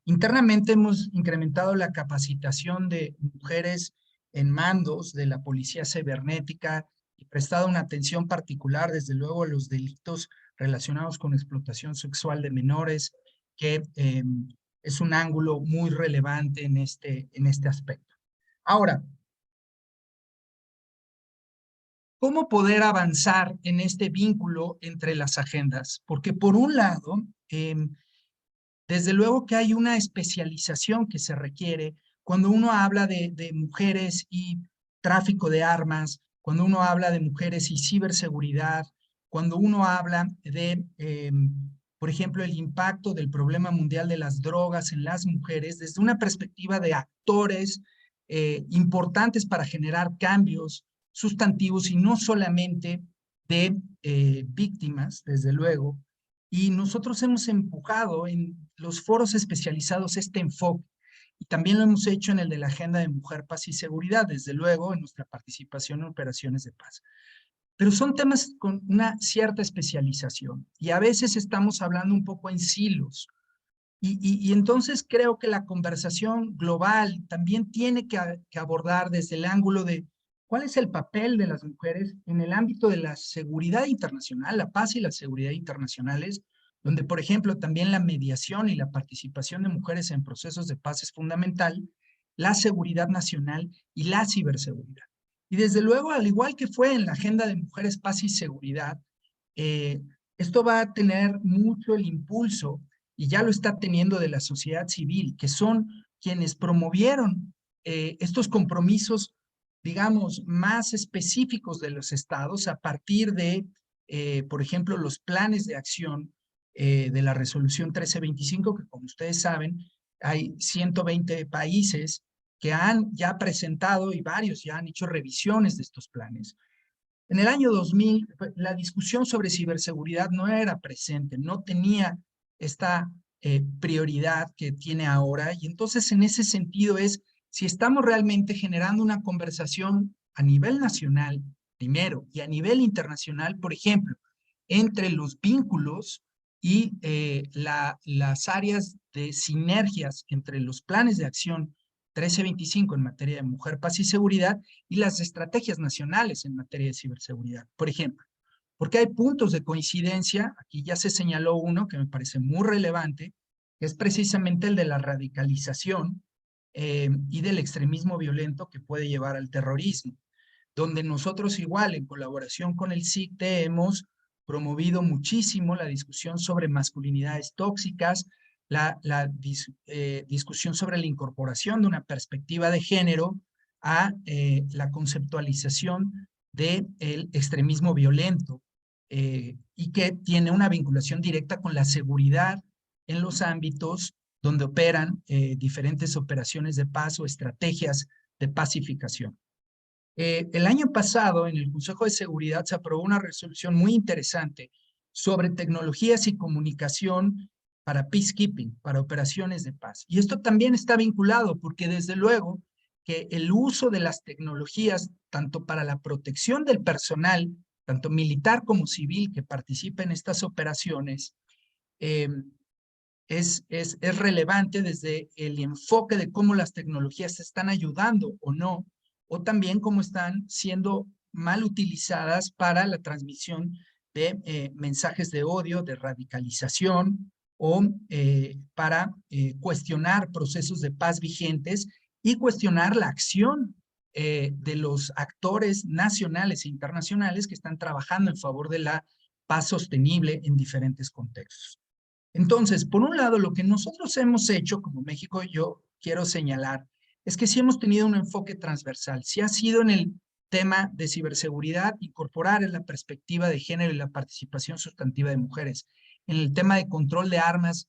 Internamente hemos incrementado la capacitación de mujeres en mandos de la policía cibernética y prestado una atención particular, desde luego, a los delitos relacionados con explotación sexual de menores, que es un ángulo muy relevante en este aspecto. Ahora, ¿cómo poder avanzar en este vínculo entre las agendas? Porque por un lado, desde luego que hay una especialización que se requiere cuando uno habla de mujeres y tráfico de armas, cuando uno habla de mujeres y ciberseguridad, cuando uno habla de, por ejemplo, el impacto del problema mundial de las drogas en las mujeres, desde una perspectiva de actores importantes para generar cambios sustantivos y no solamente de víctimas, desde luego. Y nosotros hemos empujado en los foros especializados este enfoque y también lo hemos hecho en el de la Agenda de Mujer, Paz y Seguridad, desde luego en nuestra participación en operaciones de paz. Pero son temas con una cierta especialización y a veces estamos hablando un poco en silos. Y entonces creo que la conversación global también tiene que abordar desde el ángulo de cuál es el papel de las mujeres en el ámbito de la seguridad internacional, la paz y la seguridad internacionales, donde, por ejemplo, también la mediación y la participación de mujeres en procesos de paz es fundamental, la seguridad nacional y la ciberseguridad. Y desde luego, al igual que fue en la Agenda de Mujeres, Paz y Seguridad, esto va a tener mucho el impulso y ya lo está teniendo de la sociedad civil, que son quienes promovieron estos compromisos, digamos, más específicos de los estados a partir de, por ejemplo, los planes de acción de la resolución 1325, que como ustedes saben, hay 120 países que han ya presentado y varios ya han hecho revisiones de estos planes. En el año 2000, la discusión sobre ciberseguridad no era presente, no tenía esta prioridad que tiene ahora, y entonces en ese sentido es si estamos realmente generando una conversación a nivel nacional, primero, y a nivel internacional, por ejemplo, entre los vínculos y las áreas de sinergias entre los planes de acción 1325 en materia de mujer, paz y seguridad y las estrategias nacionales en materia de ciberseguridad. Por ejemplo, porque hay puntos de coincidencia, aquí ya se señaló uno que me parece muy relevante, que es precisamente el de la radicalización y del extremismo violento que puede llevar al terrorismo, donde nosotros igual en colaboración con el CICTE hemos promovido muchísimo la discusión sobre masculinidades tóxicas, la discusión sobre la incorporación de una perspectiva de género a la conceptualización del extremismo violento y que tiene una vinculación directa con la seguridad en los ámbitos donde operan diferentes operaciones de paz o estrategias de pacificación. El año pasado en el Consejo de Seguridad se aprobó una resolución muy interesante sobre tecnologías y comunicación para peacekeeping, para operaciones de paz. Y esto también está vinculado porque desde luego que el uso de las tecnologías, tanto para la protección del personal, tanto militar como civil que participa en estas operaciones, es relevante desde el enfoque de cómo las tecnologías están ayudando o no, o también cómo están siendo mal utilizadas para la transmisión de mensajes de odio, de radicalización o para cuestionar procesos de paz vigentes y cuestionar la acción de los actores nacionales e internacionales que están trabajando en favor de la paz sostenible en diferentes contextos. Entonces, por un lado, lo que nosotros hemos hecho como México, yo quiero señalar, es que sí hemos tenido un enfoque transversal, sí ha sido en el tema de ciberseguridad, incorporar en la perspectiva de género y la participación sustantiva de mujeres. En el tema de control de armas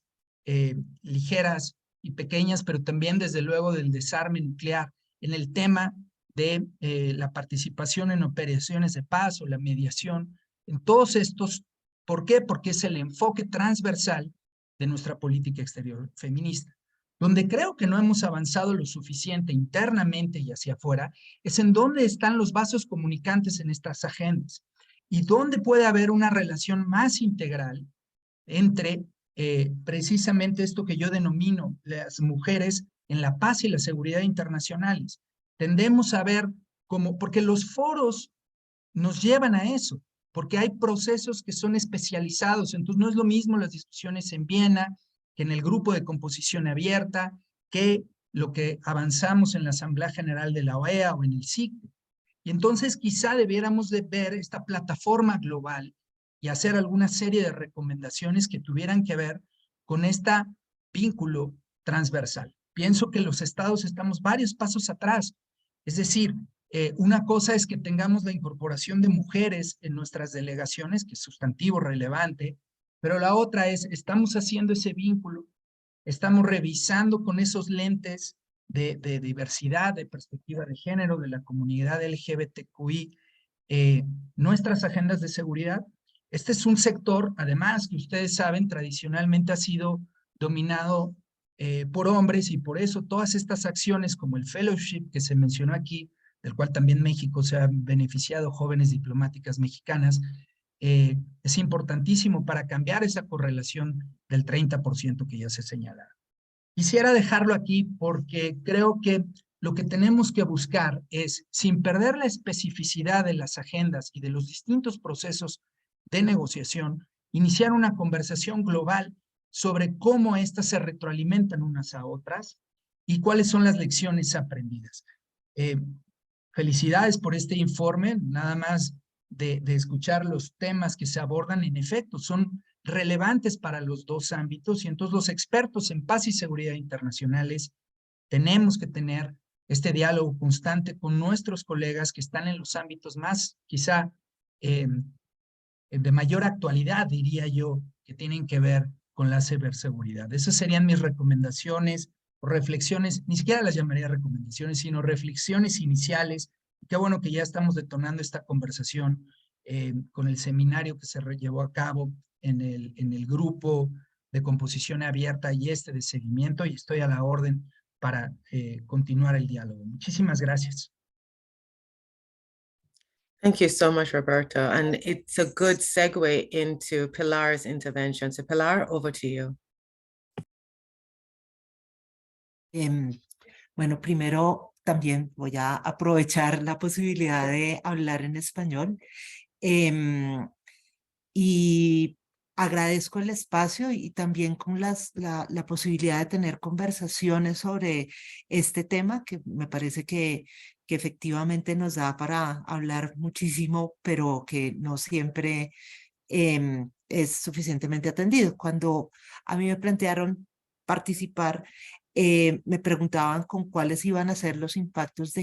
ligeras y pequeñas, pero también desde luego del desarme nuclear. En el tema de la participación en operaciones de paz o la mediación. En todos estos, ¿por qué? Porque es el enfoque transversal de nuestra política exterior feminista. Donde creo que no hemos avanzado lo suficiente internamente y hacia afuera, es en dónde están los vasos comunicantes en estas agendas y dónde puede haber una relación más integral entre precisamente esto que yo denomino las mujeres en la paz y la seguridad internacionales. Tendemos a ver como, porque los foros nos llevan a eso, porque hay procesos que son especializados, entonces no es lo mismo las discusiones en Viena, que en el grupo de composición abierta, que lo que avanzamos en la Asamblea General de la OEA o en el CICTE. Y entonces quizá debiéramos de ver esta plataforma global y hacer alguna serie de recomendaciones que tuvieran que ver con este vínculo transversal. Pienso que los estados estamos varios pasos atrás. Es decir, una cosa es que tengamos la incorporación de mujeres en nuestras delegaciones, que es sustantivo relevante, pero la otra es, estamos haciendo ese vínculo, estamos revisando con esos lentes de diversidad, de perspectiva de género, de la comunidad LGBTQI, nuestras agendas de seguridad. Este es un sector, además, que ustedes saben, tradicionalmente ha sido dominado por hombres y por eso todas estas acciones como el fellowship que se mencionó aquí, del cual también México se ha beneficiado, jóvenes diplomáticas mexicanas, es importantísimo para cambiar esa correlación del 30% que ya se señala. Quisiera dejarlo aquí porque creo que lo que tenemos que buscar es, sin perder la especificidad de las agendas y de los distintos procesos de negociación, iniciar una conversación global sobre cómo éstas se retroalimentan unas a otras y cuáles son las lecciones aprendidas. Felicidades por este informe, nada más de escuchar los temas que se abordan, en efecto, son relevantes para los dos ámbitos y entonces los expertos en paz y seguridad internacionales tenemos que tener este diálogo constante con nuestros colegas que están en los ámbitos más, quizá, de mayor actualidad, diría yo, que tienen que ver con la ciberseguridad. Esas serían mis recomendaciones o reflexiones, ni siquiera las llamaría recomendaciones, sino reflexiones iniciales. Qué bueno que ya estamos detonando esta conversación con el seminario que se llevó a cabo en el grupo de composición abierta y de seguimiento, y estoy a la orden para continuar el diálogo. Muchísimas gracias. Thank you so much, Roberto. And it's a good segue into Pilar's intervention. So Pilar, over to you. Bueno, primero también voy a aprovechar la posibilidad de hablar en español y agradezco el espacio y también con la posibilidad de tener conversaciones sobre este tema que me parece que efectivamente nos da para hablar muchísimo, pero que no siempre es suficientemente atendido. Cuando a mí me plantearon participar, me preguntaban con cuáles iban a ser los impactos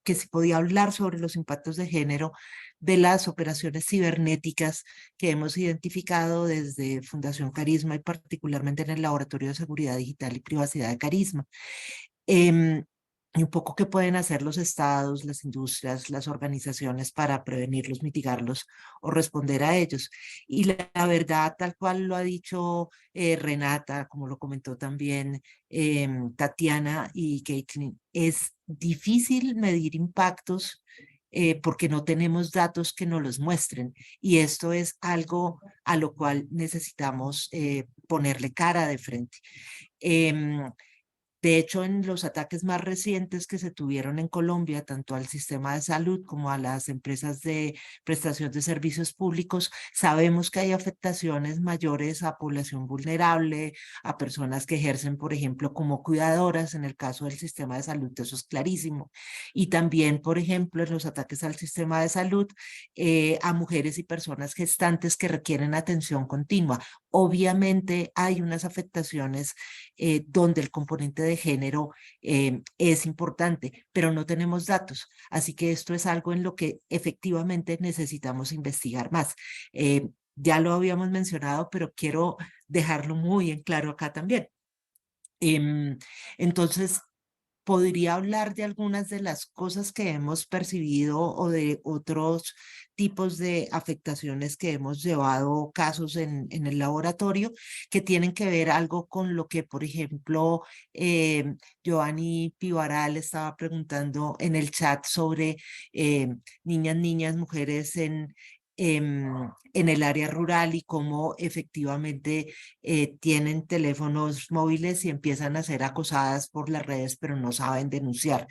que se podía hablar sobre los impactos de género de las operaciones cibernéticas que hemos identificado desde Fundación Carisma y particularmente en el Laboratorio de Seguridad Digital y Privacidad de Carisma. Y un poco qué pueden hacer los estados, las industrias, las organizaciones para prevenirlos, mitigarlos o responder a ellos. Y la verdad, tal cual lo ha dicho Renata, como lo comentó también Tatiana y Caitlin, es difícil medir impactos porque no tenemos datos que nos los muestren. Y esto es algo a lo cual necesitamos ponerle cara de frente. De hecho, en los ataques más recientes que se tuvieron en Colombia, tanto al sistema de salud como a las empresas de prestación de servicios públicos, sabemos que hay afectaciones mayores a población vulnerable, a personas que ejercen, por ejemplo, como cuidadoras. En el caso del sistema de salud, eso es clarísimo. Y también, por ejemplo, en los ataques al sistema de salud, a mujeres y personas gestantes que requieren atención continua. Obviamente hay unas afectaciones donde el componente de de género es importante, pero no tenemos datos. Así que esto es algo en lo que efectivamente necesitamos investigar más. Ya lo habíamos mencionado, pero quiero dejarlo muy en claro acá también. Entonces, podría hablar de algunas de las cosas que hemos percibido o de otros tipos de afectaciones que hemos llevado casos en el laboratorio que tienen que ver algo con lo que, por ejemplo, Giovanni Pivaral estaba preguntando en el chat sobre niñas, mujeres en el área rural y cómo efectivamente tienen teléfonos móviles y empiezan a ser acosadas por las redes, pero no saben denunciar.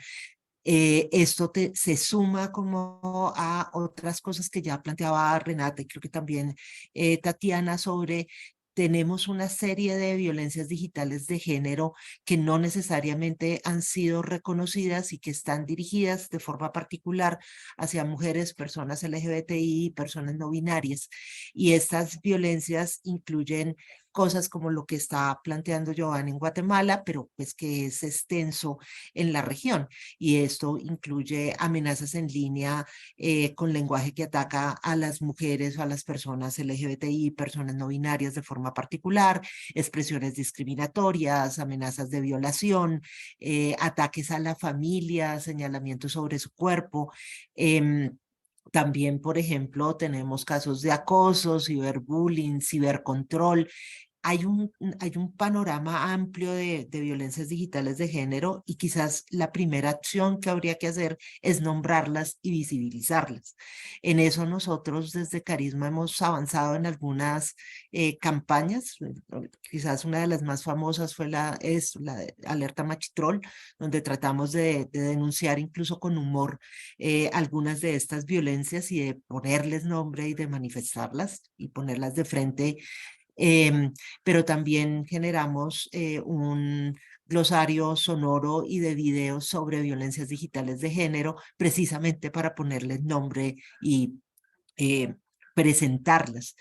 Esto se suma como a otras cosas que ya planteaba Renata y creo que también Tatiana sobre tenemos una serie de violencias digitales de género que no necesariamente han sido reconocidas y que están dirigidas de forma particular hacia mujeres, personas LGBTI, personas no binarias. Y estas violencias incluyen cosas como lo que está planteando Giovanni en Guatemala, pero pues que es extenso en la región. Y esto incluye amenazas en línea con lenguaje que ataca a las mujeres o a las personas LGBTI, personas no binarias de forma particular, expresiones discriminatorias, amenazas de violación, ataques a la familia, señalamientos sobre su cuerpo. También, por ejemplo, tenemos casos de acoso, ciberbullying, cibercontrol. Hay un panorama amplio de violencias digitales de género y quizás la primera acción que habría que hacer es nombrarlas y visibilizarlas. En eso nosotros desde Carisma hemos avanzado en algunas campañas. Quizás una de las más famosas es la de Alerta Machitrol, donde tratamos de denunciar incluso con humor algunas de estas violencias y de ponerles nombre y de manifestarlas y ponerlas de frente. Pero también generamos un glosario sonoro y de videos sobre violencias digitales de género, precisamente para ponerles nombre y presentarlas.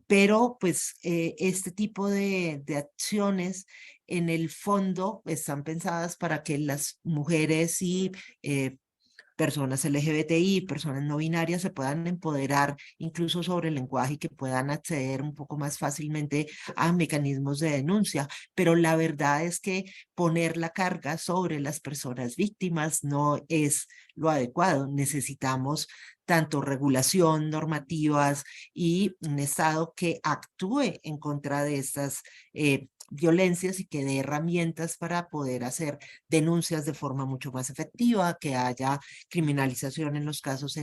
Pero pues este tipo de acciones en el fondo están pensadas para que las mujeres y personas LGBTI, personas no binarias se puedan empoderar incluso sobre el lenguaje y que puedan acceder un poco más fácilmente a mecanismos de denuncia. Pero la verdad es que poner la carga sobre las personas víctimas no es lo adecuado. Necesitamos tanto regulación, normativas y un Estado que actúe en contra de estas violencias y que dé herramientas para poder hacer denuncias de forma mucho más efectiva, que haya criminalización en los casos,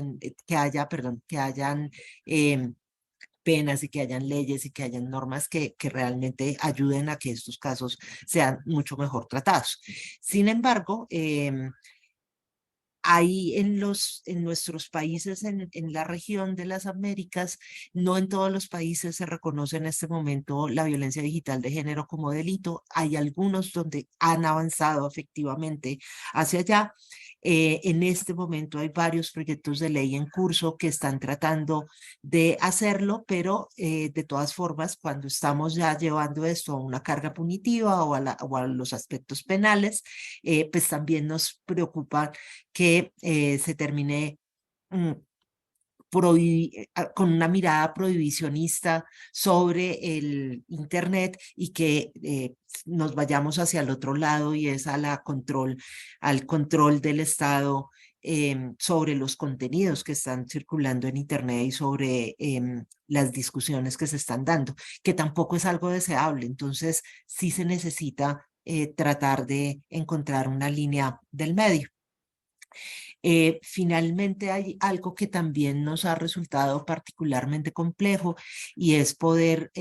que hayan penas y que hayan leyes y que hayan normas que realmente ayuden a que estos casos sean mucho mejor tratados. Sin embargo, ahí en nuestros países, en la región de las Américas, no en todos los países se reconoce en este momento la violencia digital de género como delito. Hay algunos donde han avanzado efectivamente hacia allá. En este momento hay varios proyectos de ley en curso que están tratando de hacerlo, pero de todas formas, cuando estamos ya llevando esto a una carga punitiva o a los aspectos penales, pues también nos preocupa que se termine con una mirada prohibicionista sobre el Internet y que nos vayamos hacia el otro lado y es al control del Estado sobre los contenidos que están circulando en Internet y sobre las discusiones que se están dando, que tampoco es algo deseable. Entonces, sí se necesita tratar de encontrar una línea del medio. Finalmente hay algo que también nos ha resultado particularmente complejo y es poder,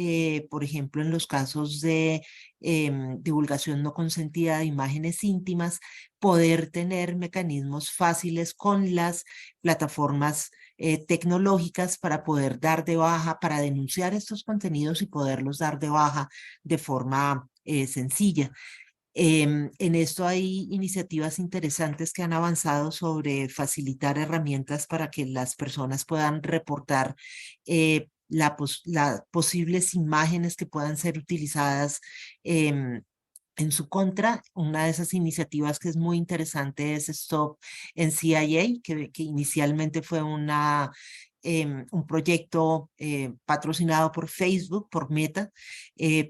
por ejemplo, en los casos de divulgación no consentida de imágenes íntimas, poder tener mecanismos fáciles con las plataformas tecnológicas para poder dar de baja, para denunciar estos contenidos y poderlos dar de baja de forma sencilla. En esto hay iniciativas interesantes que han avanzado sobre facilitar herramientas para que las personas puedan reportar las posibles imágenes que puedan ser utilizadas En su contra, una de esas iniciativas que es muy interesante es Stop NCIA, que inicialmente fue un proyecto patrocinado por Facebook, por Meta,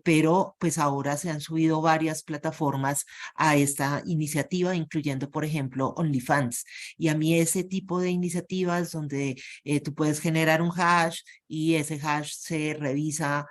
pero pues ahora se han subido varias plataformas a esta iniciativa, incluyendo, por ejemplo, OnlyFans. Y a mí ese tipo de iniciativas donde tú puedes generar un hash y ese hash se revisa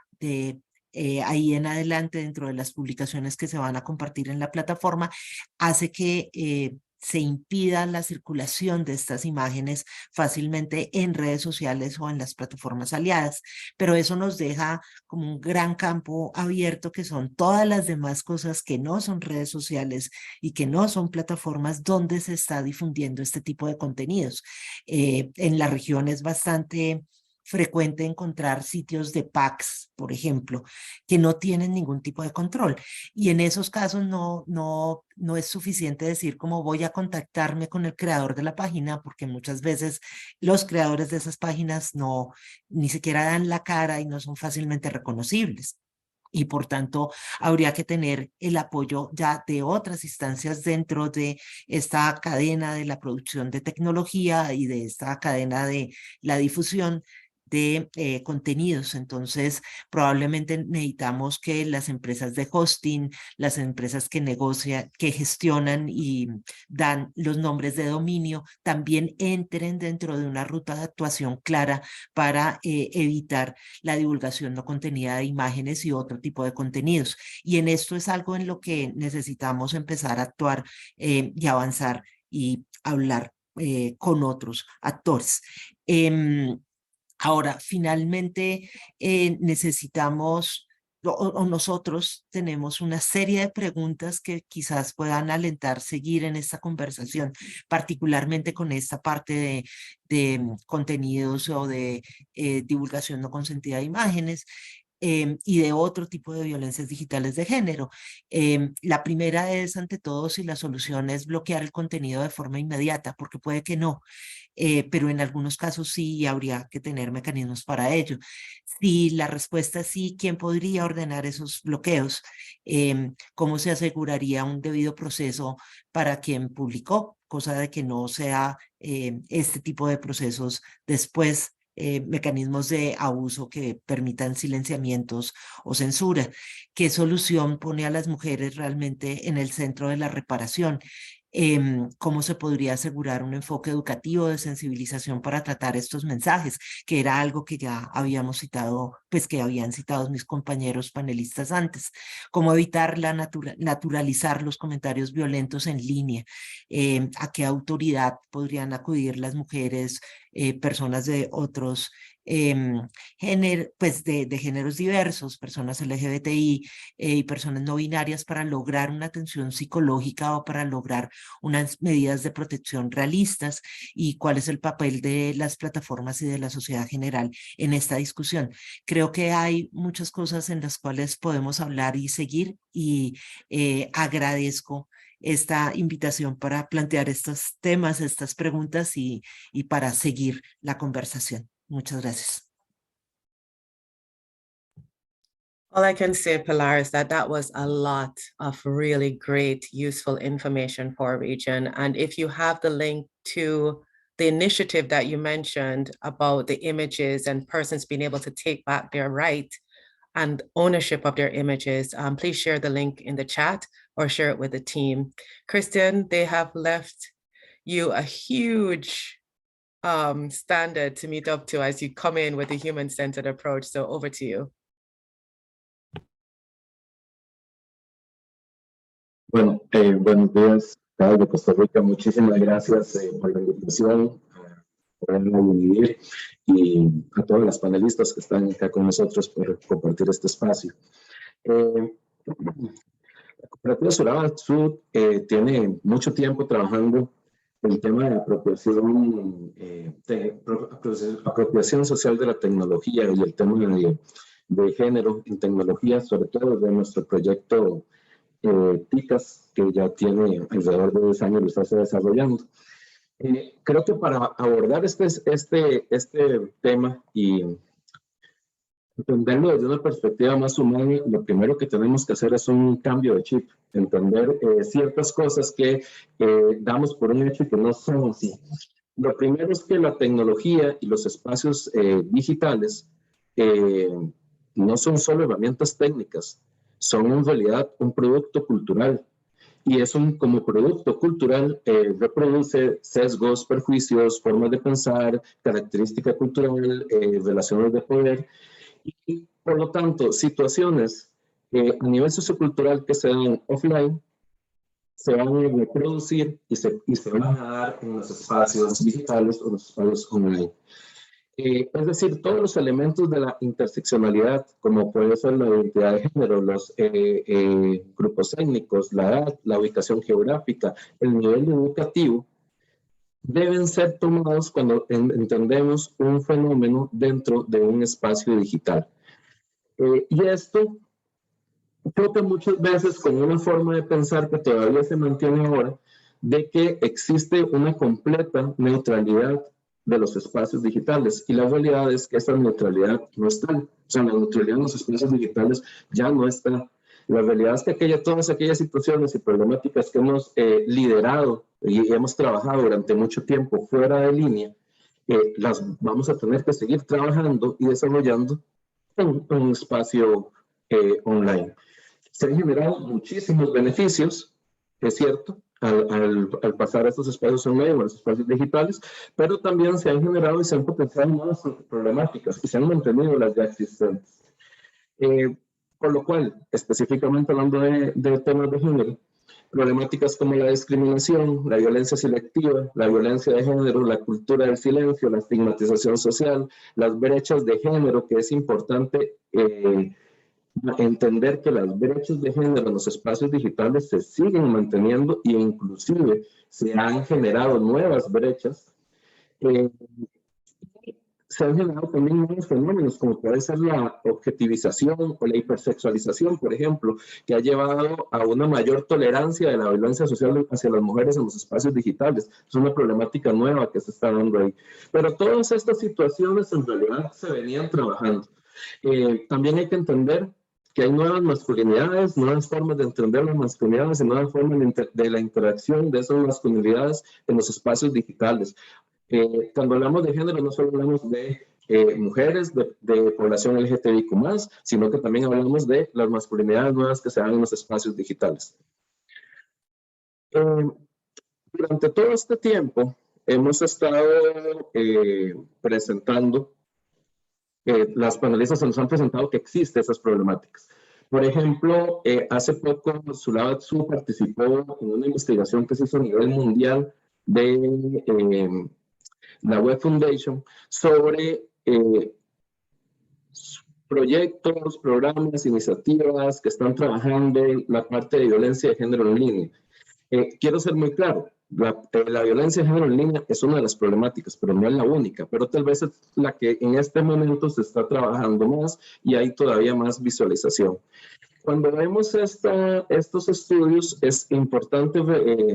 ahí en adelante dentro de las publicaciones que se van a compartir en la plataforma, hace que se impida la circulación de estas imágenes fácilmente en redes sociales o en las plataformas aliadas. Pero eso nos deja como un gran campo abierto que son todas las demás cosas que no son redes sociales y que no son plataformas donde se está difundiendo este tipo de contenidos. En la región es bastante frecuente encontrar sitios de packs, por ejemplo, que no tienen ningún tipo de control. Y en esos casos no es suficiente decir cómo voy a contactarme con el creador de la página, porque muchas veces los creadores de esas páginas ni siquiera dan la cara y no son fácilmente reconocibles. Y por tanto, habría que tener el apoyo ya de otras instancias dentro de esta cadena de la producción de tecnología y de esta cadena de la difusión de contenidos. Entonces, probablemente necesitamos que las empresas de hosting, las empresas que negocian, que gestionan y dan los nombres de dominio, también entren dentro de una ruta de actuación clara para evitar la divulgación no contenida de imágenes y otro tipo de contenidos. Y en esto es algo en lo que necesitamos empezar a actuar y avanzar y hablar con otros actores. Ahora, finalmente, necesitamos o nosotros tenemos una serie de preguntas que quizás puedan alentar seguir en esta conversación, particularmente con esta parte de contenidos o de divulgación no consentida de imágenes. Y de otro tipo de violencias digitales de género. La primera es, ante todo, si la solución es bloquear el contenido de forma inmediata, porque puede que no, pero en algunos casos sí habría que tener mecanismos para ello. Si la respuesta es sí, ¿quién podría ordenar esos bloqueos? ¿Cómo se aseguraría un debido proceso para quien publicó? Cosa de que no sea este tipo de procesos después mecanismos de abuso que permitan silenciamientos o censura. ¿Qué solución pone a las mujeres realmente en el centro de la reparación? ¿Cómo se podría asegurar un enfoque educativo de sensibilización para tratar estos mensajes? Que era algo que ya habíamos citado, pues que habían citado mis compañeros panelistas antes. ¿Cómo evitar naturalizar los comentarios violentos en línea? ¿A qué autoridad podrían acudir las mujeres, personas de otros pues de géneros diversos, personas LGBTI y personas no binarias para lograr una atención psicológica o para lograr unas medidas de protección realistas? ¿Y cuál es el papel de las plataformas y de la sociedad general en esta discusión? Creo que hay muchas cosas en las cuales podemos hablar y seguir, y agradezco esta invitación para plantear estos temas, estas preguntas y para seguir la conversación. Muchas gracias. All I can say, Pilar, is that was a lot of really great, useful information for our region. And if you have the link to the initiative that you mentioned about the images and persons being able to take back their right and ownership of their images, please share the link in the chat or share it with the team. Kristen, they have left you a huge standard to meet up to as you come in with a human-centered approach. So over to you. Bueno, buenos días, de Costa Rica. Muchísimas gracias por la invitación, por dividir, y a todas las panelistas que están acá con nosotros por compartir este espacio. La Cooperativa Suraba Sud tiene mucho tiempo trabajando el tema de apropiación social de la tecnología y el tema de género en tecnología, sobre todo de nuestro proyecto TICAS, que ya tiene alrededor de 10 años, lo está desarrollando. Creo que para abordar este tema y entenderlo desde una perspectiva más humana, lo primero que tenemos que hacer es un cambio de chip, entender ciertas cosas que damos por un hecho y que no son así. Lo primero es que la tecnología y los espacios digitales no son solo herramientas técnicas, son en realidad un producto cultural. Y eso como producto cultural reproduce sesgos, perjuicios, formas de pensar, característica cultural, relaciones de poder. Y por lo tanto, situaciones a nivel sociocultural que se dan offline se van a reproducir y se van a dar en los espacios digitales o los espacios online. Es decir, todos los elementos de la interseccionalidad, como puede ser la identidad de género, los grupos étnicos, la edad, la ubicación geográfica, el nivel educativo, deben ser tomados cuando entendemos un fenómeno dentro de un espacio digital. Y esto choca muchas veces con una forma de pensar que todavía se mantiene ahora, de que existe una completa neutralidad de los espacios digitales. Y la realidad es que esa neutralidad no está. O sea, la neutralidad en los espacios digitales ya no está. La realidad es que todas aquellas situaciones y problemáticas que hemos liderado y hemos trabajado durante mucho tiempo fuera de línea, las vamos a tener que seguir trabajando y desarrollando en un espacio online. Se han generado muchísimos beneficios, es cierto, al pasar a estos espacios online o a los espacios digitales, pero también se han generado y se han potenciado nuevas problemáticas y se han mantenido las ya existentes. Por lo cual, específicamente hablando de temas de género, problemáticas como la discriminación, la violencia selectiva, la violencia de género, la cultura del silencio, la estigmatización social, las brechas de género, que es importante entender que las brechas de género en los espacios digitales se siguen manteniendo e inclusive se han generado nuevas brechas. Se han generado también nuevos fenómenos, como puede ser la objetivización o la hipersexualización, por ejemplo, que ha llevado a una mayor tolerancia de la violencia social hacia las mujeres en los espacios digitales. Es una problemática nueva que se está dando ahí. Pero todas estas situaciones en realidad se venían trabajando. También hay que entender que hay nuevas masculinidades, nuevas formas de entender las masculinidades y nuevas formas de la interacción de esas masculinidades en los espacios digitales. Cuando hablamos de género, no solo hablamos de mujeres, de población LGTBIQ+, sino que también hablamos de las masculinidades nuevas que se dan en los espacios digitales. Durante todo este tiempo hemos estado presentando, las panelistas nos han presentado que existen esas problemáticas. Por ejemplo, hace poco Sulava Tzu participó en una investigación que se hizo a nivel mundial de la Web Foundation sobre proyectos, programas, iniciativas que están trabajando en la parte de violencia de género en línea. Quiero ser muy claro, la violencia de género en línea es una de las problemáticas, pero no es la única, pero tal vez es la que en este momento se está trabajando más y hay todavía más visualización. Cuando vemos estos estudios, es importante,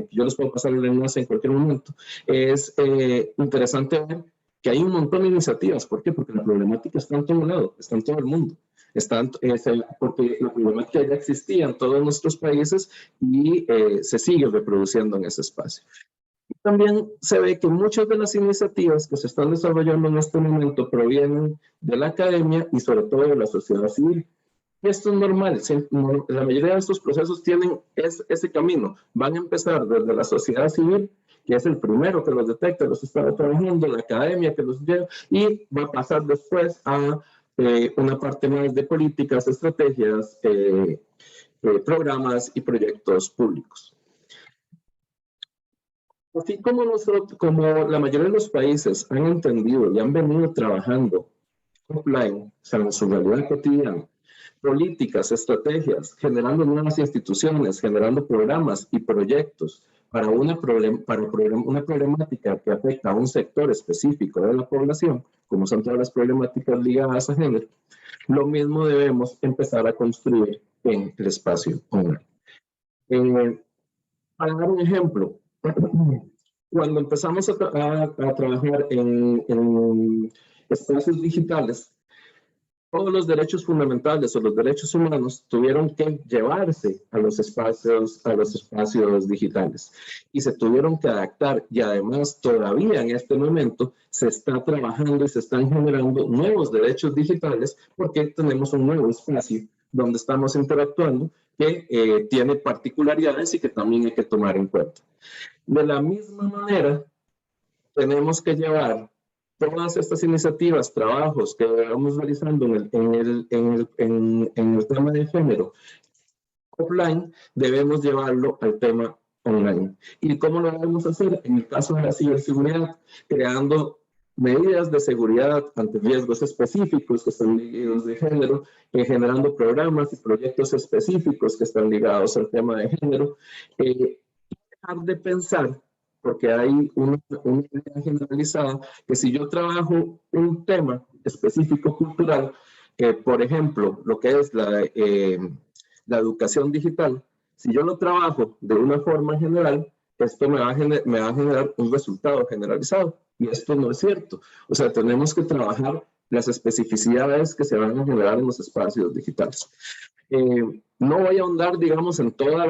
yo les puedo pasar el enlace en cualquier momento, es interesante ver que hay un montón de iniciativas. ¿Por qué? Porque la problemática está en todo lado, está en todo el mundo. Porque la problemática ya existía en todos nuestros países y se sigue reproduciendo en ese espacio. También se ve que muchas de las iniciativas que se están desarrollando en este momento provienen de la academia y sobre todo de la sociedad civil. Y esto es normal, la mayoría de estos procesos tienen ese camino. Van a empezar desde la sociedad civil, que es el primero que los detecta, los está trabajando, la academia que los lleva, y va a pasar después a una parte más de políticas, estrategias, programas y proyectos públicos. Así como la mayoría de los países han entendido y han venido trabajando offline, o sea, en su realidad cotidiana, políticas, estrategias, generando nuevas instituciones, generando programas y proyectos para una problemática que afecta a un sector específico de la población, como son todas las problemáticas ligadas a género, lo mismo debemos empezar a construir en el espacio online. Para dar un ejemplo, cuando empezamos a trabajar en espacios digitales, todos los derechos fundamentales o los derechos humanos tuvieron que llevarse a los espacios digitales y se tuvieron que adaptar, y además todavía en este momento se está trabajando y se están generando nuevos derechos digitales porque tenemos un nuevo espacio donde estamos interactuando que tiene particularidades y que también hay que tomar en cuenta. De la misma manera, tenemos que llevar todas estas iniciativas, trabajos que vamos realizando en el tema de género offline, debemos llevarlo al tema online. ¿Y cómo lo debemos hacer? En el caso de la ciberseguridad, creando medidas de seguridad ante riesgos específicos que están ligados de género, generando programas y proyectos específicos que están ligados al tema de género, dejar de pensar, porque hay una idea generalizada, que si yo trabajo un tema específico cultural, por ejemplo, lo que es la educación digital, si yo lo trabajo de una forma general, esto me va a generar un resultado generalizado. Y esto no es cierto. O sea, tenemos que trabajar las especificidades que se van a generar en los espacios digitales. No voy a ahondar, digamos, en todas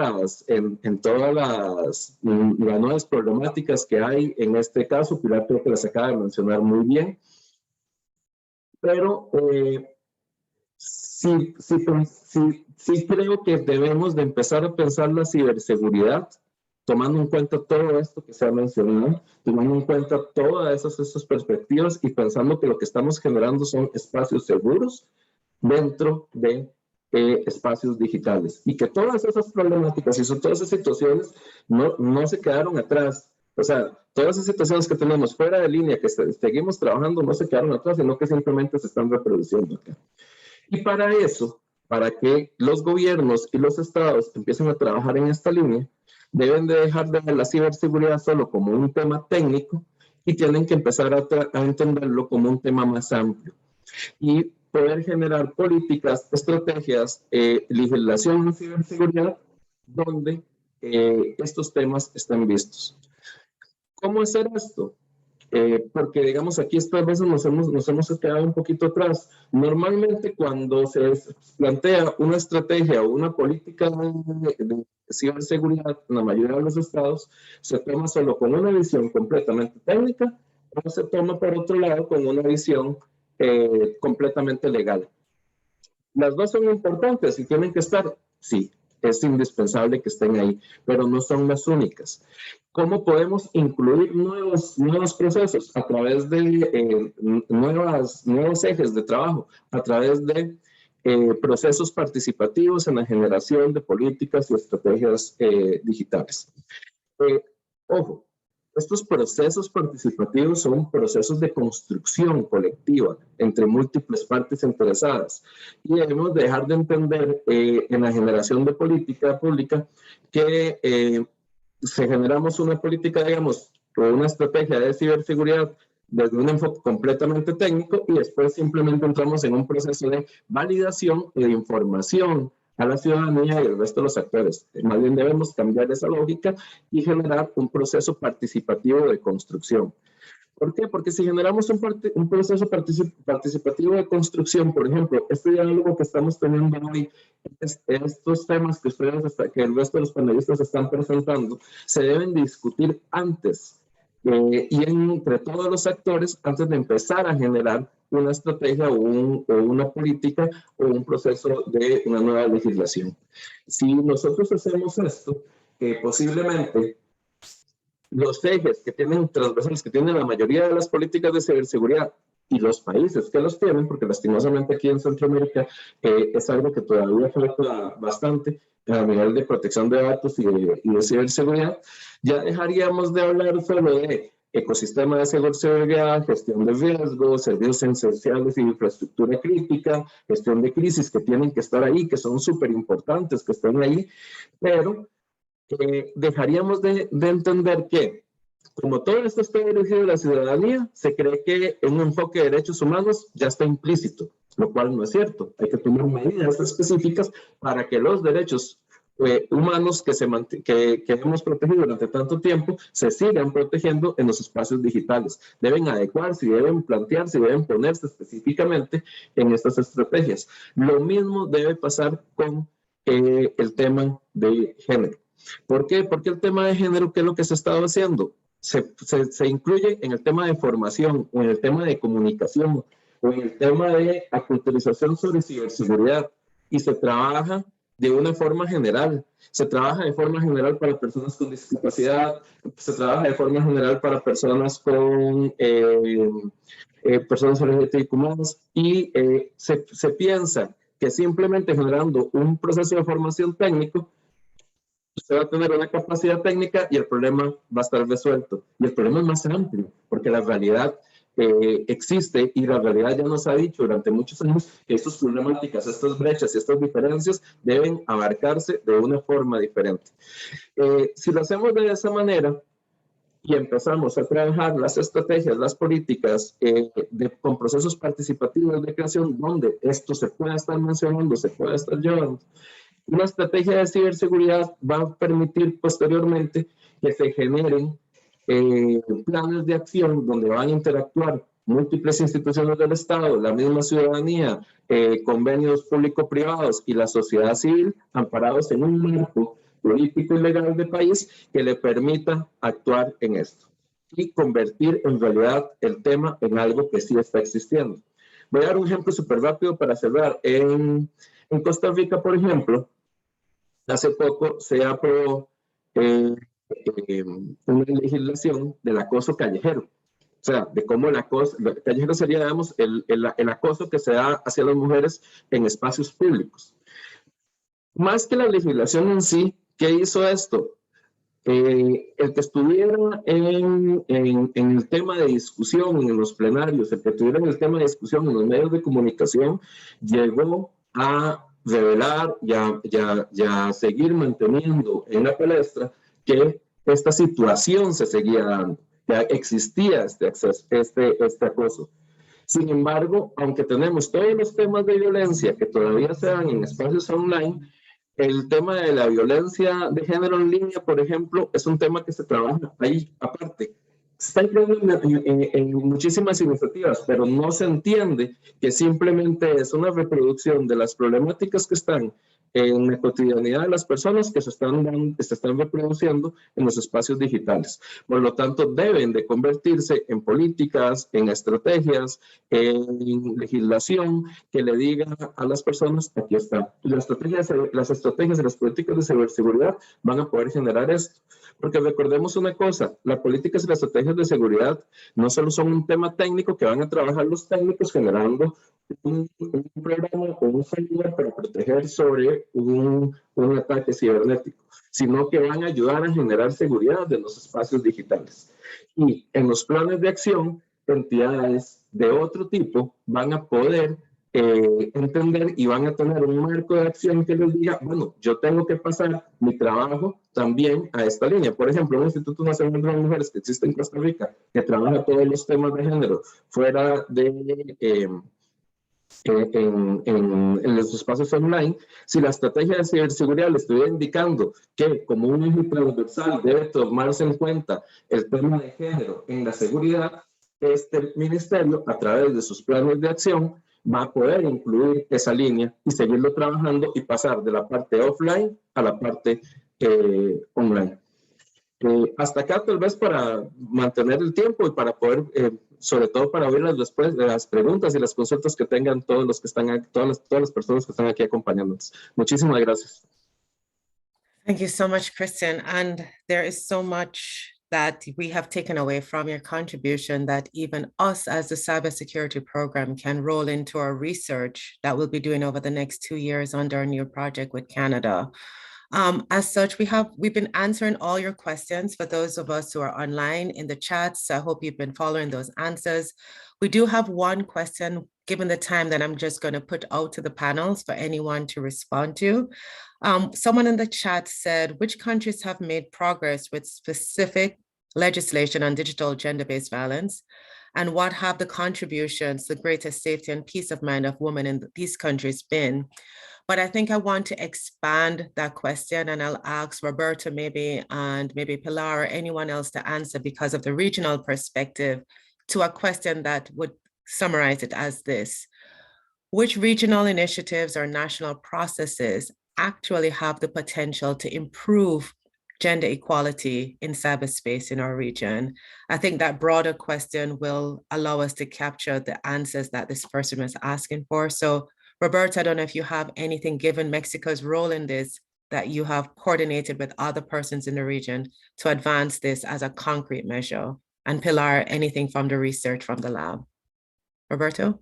las nuevas problemáticas que hay en este caso. Pilar creo que las acaba de mencionar muy bien. Pero sí creo que debemos de empezar a pensar la ciberseguridad tomando en cuenta todo esto que se ha mencionado, tomando en cuenta todas esas perspectivas y pensando que lo que estamos generando son espacios seguros dentro de espacios digitales y que todas esas problemáticas y todas esas situaciones no se quedaron atrás. O sea, todas esas situaciones que tenemos fuera de línea, que seguimos trabajando, no se quedaron atrás, sino que simplemente se están reproduciendo acá. Y para eso, para que los gobiernos y los estados empiecen a trabajar en esta línea, deben de dejar de ver la ciberseguridad solo como un tema técnico y tienen que empezar a entenderlo como un tema más amplio y poder generar políticas, estrategias, legislación en ciberseguridad donde estos temas estén vistos. ¿Cómo hacer esto? Porque, digamos, aquí estas veces nos hemos quedado un poquito atrás. Normalmente cuando se plantea una estrategia o una política de ciberseguridad en la mayoría de los estados, se toma solo con una visión completamente técnica o se toma por otro lado con una visión completamente legal. Las dos son importantes y tienen que estar, sí, es indispensable que estén ahí, pero no son las únicas. ¿Cómo podemos incluir nuevos procesos a través de nuevos ejes de trabajo, a través de procesos participativos en la generación de políticas y estrategias digitales? Ojo, estos procesos participativos son procesos de construcción colectiva entre múltiples partes interesadas y debemos dejar de entender en la generación de política pública que si generamos una política, digamos, o una estrategia de ciberseguridad desde un enfoque completamente técnico y después simplemente entramos en un proceso de validación y de información a la ciudadanía y al resto de los actores. Más bien debemos cambiar esa lógica y generar un proceso participativo de construcción. ¿Por qué? Porque si generamos un proceso participativo de construcción, por ejemplo, este diálogo que estamos teniendo hoy, estos temas que que el resto de los panelistas están presentando, se deben discutir antes y entre todos los actores antes de empezar a generar una estrategia o una política o un proceso de una nueva legislación. Si nosotros hacemos esto, posiblemente los ejes que tienen transversales, que tienen la mayoría de las políticas de ciberseguridad y los países que los tienen, porque lastimosamente aquí en Centroamérica es algo que todavía falta bastante a nivel de protección de datos y de ciberseguridad, ya dejaríamos de hablar solo de ecosistema de ciberseguridad, gestión de riesgos, servicios esenciales y infraestructura crítica, gestión de crisis que tienen que estar ahí, que son súper importantes que estén ahí, pero dejaríamos de entender que, como todo esto está dirigido a la ciudadanía, se cree que en un enfoque de derechos humanos ya está implícito, lo cual no es cierto. Hay que tomar medidas específicas para que los derechos humanos que hemos protegido durante tanto tiempo se sigan protegiendo en los espacios digitales. Deben adecuarse y deben plantearse y deben ponerse específicamente en estas estrategias. Lo mismo debe pasar con el tema de género. ¿Por qué? Porque el tema de género, ¿qué es lo que se ha estado haciendo? Se incluye en el tema de formación o en el tema de comunicación o en el tema de aculturización sobre ciberseguridad y se trabaja de una forma general. Se trabaja de forma general para personas con discapacidad, se trabaja de forma general para personas con personas LGBTIQ+, y se piensa que simplemente generando un proceso de formación técnico, usted va a tener una capacidad técnica y el problema va a estar resuelto. Y el problema es más amplio, porque la realidad existe y la realidad ya nos ha dicho durante muchos años que estas problemáticas, estas brechas y estas diferencias deben abarcarse de una forma diferente. Si lo hacemos de esa manera y empezamos a trabajar las estrategias, las políticas con procesos participativos de creación donde esto se pueda estar mencionando, se pueda estar llevando, una estrategia de ciberseguridad va a permitir posteriormente que se generen planes de acción donde van a interactuar múltiples instituciones del Estado, la misma ciudadanía, convenios público-privados y la sociedad civil, amparados en un marco político y legal del país que le permita actuar en esto y convertir en realidad el tema en algo que sí está existiendo. Voy a dar un ejemplo súper rápido para cerrar. En Costa Rica, por ejemplo, hace poco se aprobó una legislación del acoso callejero. O sea, de cómo el acoso callejero sería, digamos, el acoso que se da hacia las mujeres en espacios públicos. Más que la legislación en sí, ¿qué hizo esto? El que estuviera en el tema de discusión en los plenarios, el que estuviera en el tema de discusión en los medios de comunicación, llegó a revelar y a seguir manteniendo en la palestra que esta situación se seguía dando, que existía este acoso. Sin embargo, aunque tenemos todos los temas de violencia que todavía se dan en espacios online, el tema de la violencia de género en línea, por ejemplo, es un tema que se trabaja ahí aparte. Se está incluyendo en muchísimas iniciativas, pero no se entiende que simplemente es una reproducción de las problemáticas que están en la cotidianidad de las personas que se están reproduciendo en los espacios digitales. Por lo tanto, deben de convertirse en políticas, en estrategias, en legislación que le digan a las personas, aquí está. Las estrategias y las políticas de ciberseguridad van a poder generar esto. Porque recordemos una cosa, las políticas y las estrategias de seguridad no solo son un tema técnico que van a trabajar los técnicos generando un programa o un software para proteger sobre un ataque cibernético, sino que van a ayudar a generar seguridad de los espacios digitales. Y en los planes de acción, entidades de otro tipo van a poder entender y van a tener un marco de acción que les diga, bueno, yo tengo que pasar mi trabajo también a esta línea. Por ejemplo, un Instituto Nacional de las Mujeres que existe en Costa Rica, que trabaja todos los temas de género fuera de en los espacios online, si la estrategia de ciberseguridad le estuviera indicando que como un eje transversal debe tomarse en cuenta el tema de género en la seguridad, este ministerio, a través de sus planes de acción, va a poder incluir esa línea y seguirlo trabajando y pasar de la parte offline a la parte online. Hasta acá tal vez para mantener el tiempo y para poder, sobre todo para oír las preguntas y las consultas que tengan todos los que están aquí, todas las personas que están aquí acompañándonos. Muchísimas gracias. Thank you so much, Christian. And there is so much that we have taken away from your contribution that even us as the cybersecurity program can roll into our research that we'll be doing over the next 2 years under our new project with Canada. As such, we've been answering all your questions for those of us who are online in the chats. So I hope you've been following those answers. We do have one question, given the time, that I'm just going to put out to the panels for anyone to respond to. Someone in the chat said, which countries have made progress with specific legislation on digital gender-based violence? And what have the contributions, the greatest safety and peace of mind of women in these countries been? But I think I want to expand that question, and I'll ask Roberto maybe, and maybe Pilar or anyone else to answer because of the regional perspective, to a question that would summarize it as this. Which regional initiatives or national processes actually have the potential to improve gender equality in cyberspace in our region? I think that broader question will allow us to capture the answers that this person was asking for. So Roberta, I don't know if you have anything, given Mexico's role in this, that you have coordinated with other persons in the region to advance this as a concrete measure. And Pilar, anything from the research from the lab. Roberto?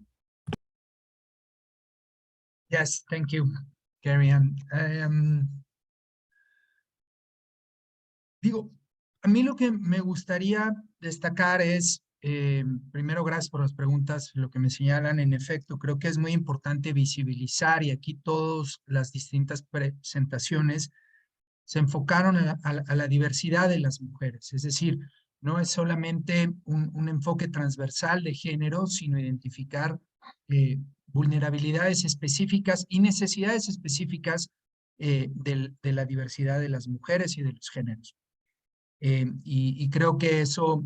Yes, thank you, Carrie-Ann. Digo, a mí lo que me gustaría destacar es, primero, gracias por las preguntas, lo que me señalan, en efecto, creo que es muy importante visibilizar, y aquí todas las distintas presentaciones se enfocaron a la diversidad de las mujeres, es decir, no es solamente un enfoque transversal de género, sino identificar vulnerabilidades específicas y necesidades específicas de la diversidad de las mujeres y de los géneros. Y creo que eso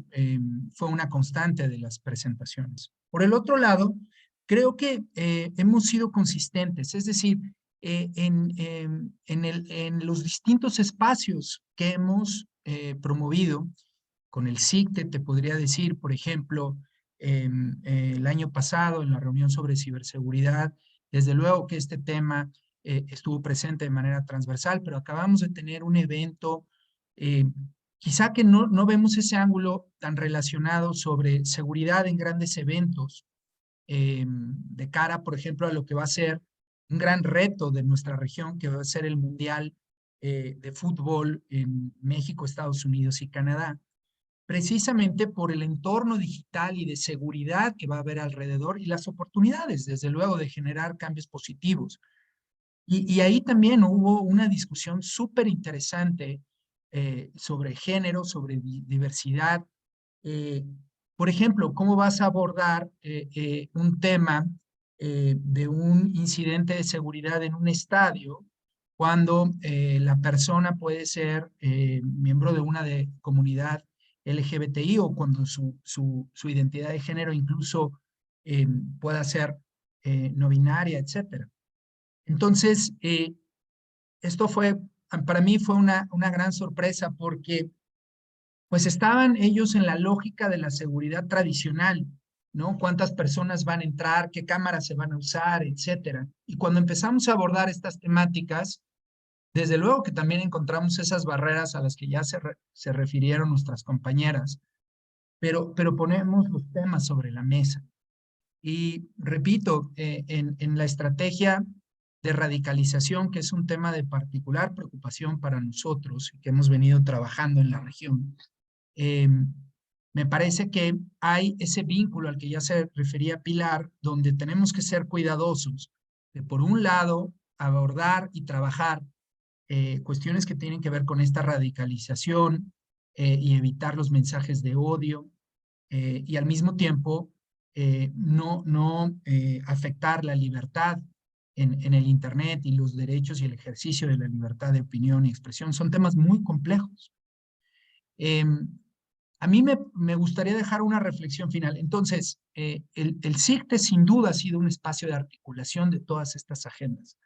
fue una constante de las presentaciones. Por el otro lado, creo que hemos sido consistentes, es decir, en los distintos espacios que hemos promovido, con el CICTE, te podría decir, por ejemplo, el año pasado en la reunión sobre ciberseguridad, desde luego que este tema estuvo presente de manera transversal, pero acabamos de tener un evento, quizá que no vemos ese ángulo tan relacionado sobre seguridad en grandes eventos, de cara, por ejemplo, a lo que va a ser un gran reto de nuestra región, que va a ser el Mundial de Fútbol en México, Estados Unidos y Canadá, precisamente por el entorno digital y de seguridad que va a haber alrededor y las oportunidades, desde luego, de generar cambios positivos. Y ahí también hubo una discusión súper interesante sobre género, sobre diversidad. Por ejemplo, ¿cómo vas a abordar un tema de un incidente de seguridad en un estadio cuando la persona puede ser miembro de una comunidad LGBTI, o cuando su identidad de género incluso pueda ser no binaria, etcétera? Entonces, esto para mí fue una gran sorpresa, porque pues estaban ellos en la lógica de la seguridad tradicional, ¿no? ¿Cuántas personas van a entrar? ¿Qué cámaras se van a usar? Etcétera. Y cuando empezamos a abordar estas temáticas, desde luego que también encontramos esas barreras a las que ya se refirieron nuestras compañeras, pero ponemos los temas sobre la mesa. Y repito, en la estrategia de radicalización, que es un tema de particular preocupación para nosotros y que hemos venido trabajando en la región, me parece que hay ese vínculo al que ya se refería Pilar, donde tenemos que ser cuidadosos de, por un lado, abordar y trabajar cuestiones que tienen que ver con esta radicalización y evitar los mensajes de odio, y al mismo tiempo no afectar la libertad en el Internet y los derechos y el ejercicio de la libertad de opinión y expresión. Son temas muy complejos. A mí me gustaría dejar una reflexión final. Entonces, el CICTE sin duda ha sido un espacio de articulación de todas estas agendas,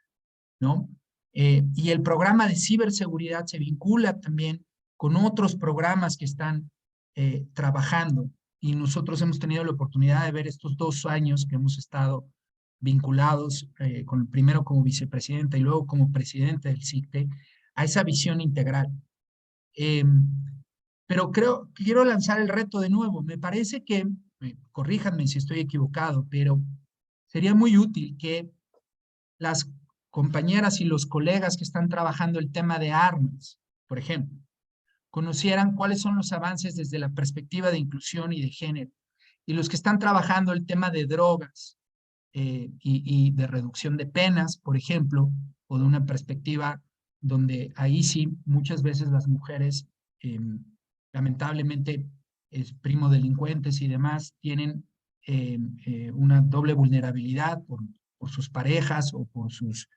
¿no? Y el programa de ciberseguridad se vincula también con otros programas que están trabajando, y nosotros hemos tenido la oportunidad de ver estos 2 años que hemos estado vinculados, primero como vicepresidenta y luego como presidente del CICTE, a esa visión integral. Pero quiero lanzar el reto de nuevo. Me parece que, corríjanme si estoy equivocado, pero sería muy útil que las compañeras y los colegas que están trabajando el tema de armas, por ejemplo, conocieran cuáles son los avances desde la perspectiva de inclusión y de género, y los que están trabajando el tema de drogas y de reducción de penas, por ejemplo, o de una perspectiva donde ahí sí muchas veces las mujeres, lamentablemente, primo delincuentes y demás, tienen una doble vulnerabilidad por sus parejas o por sus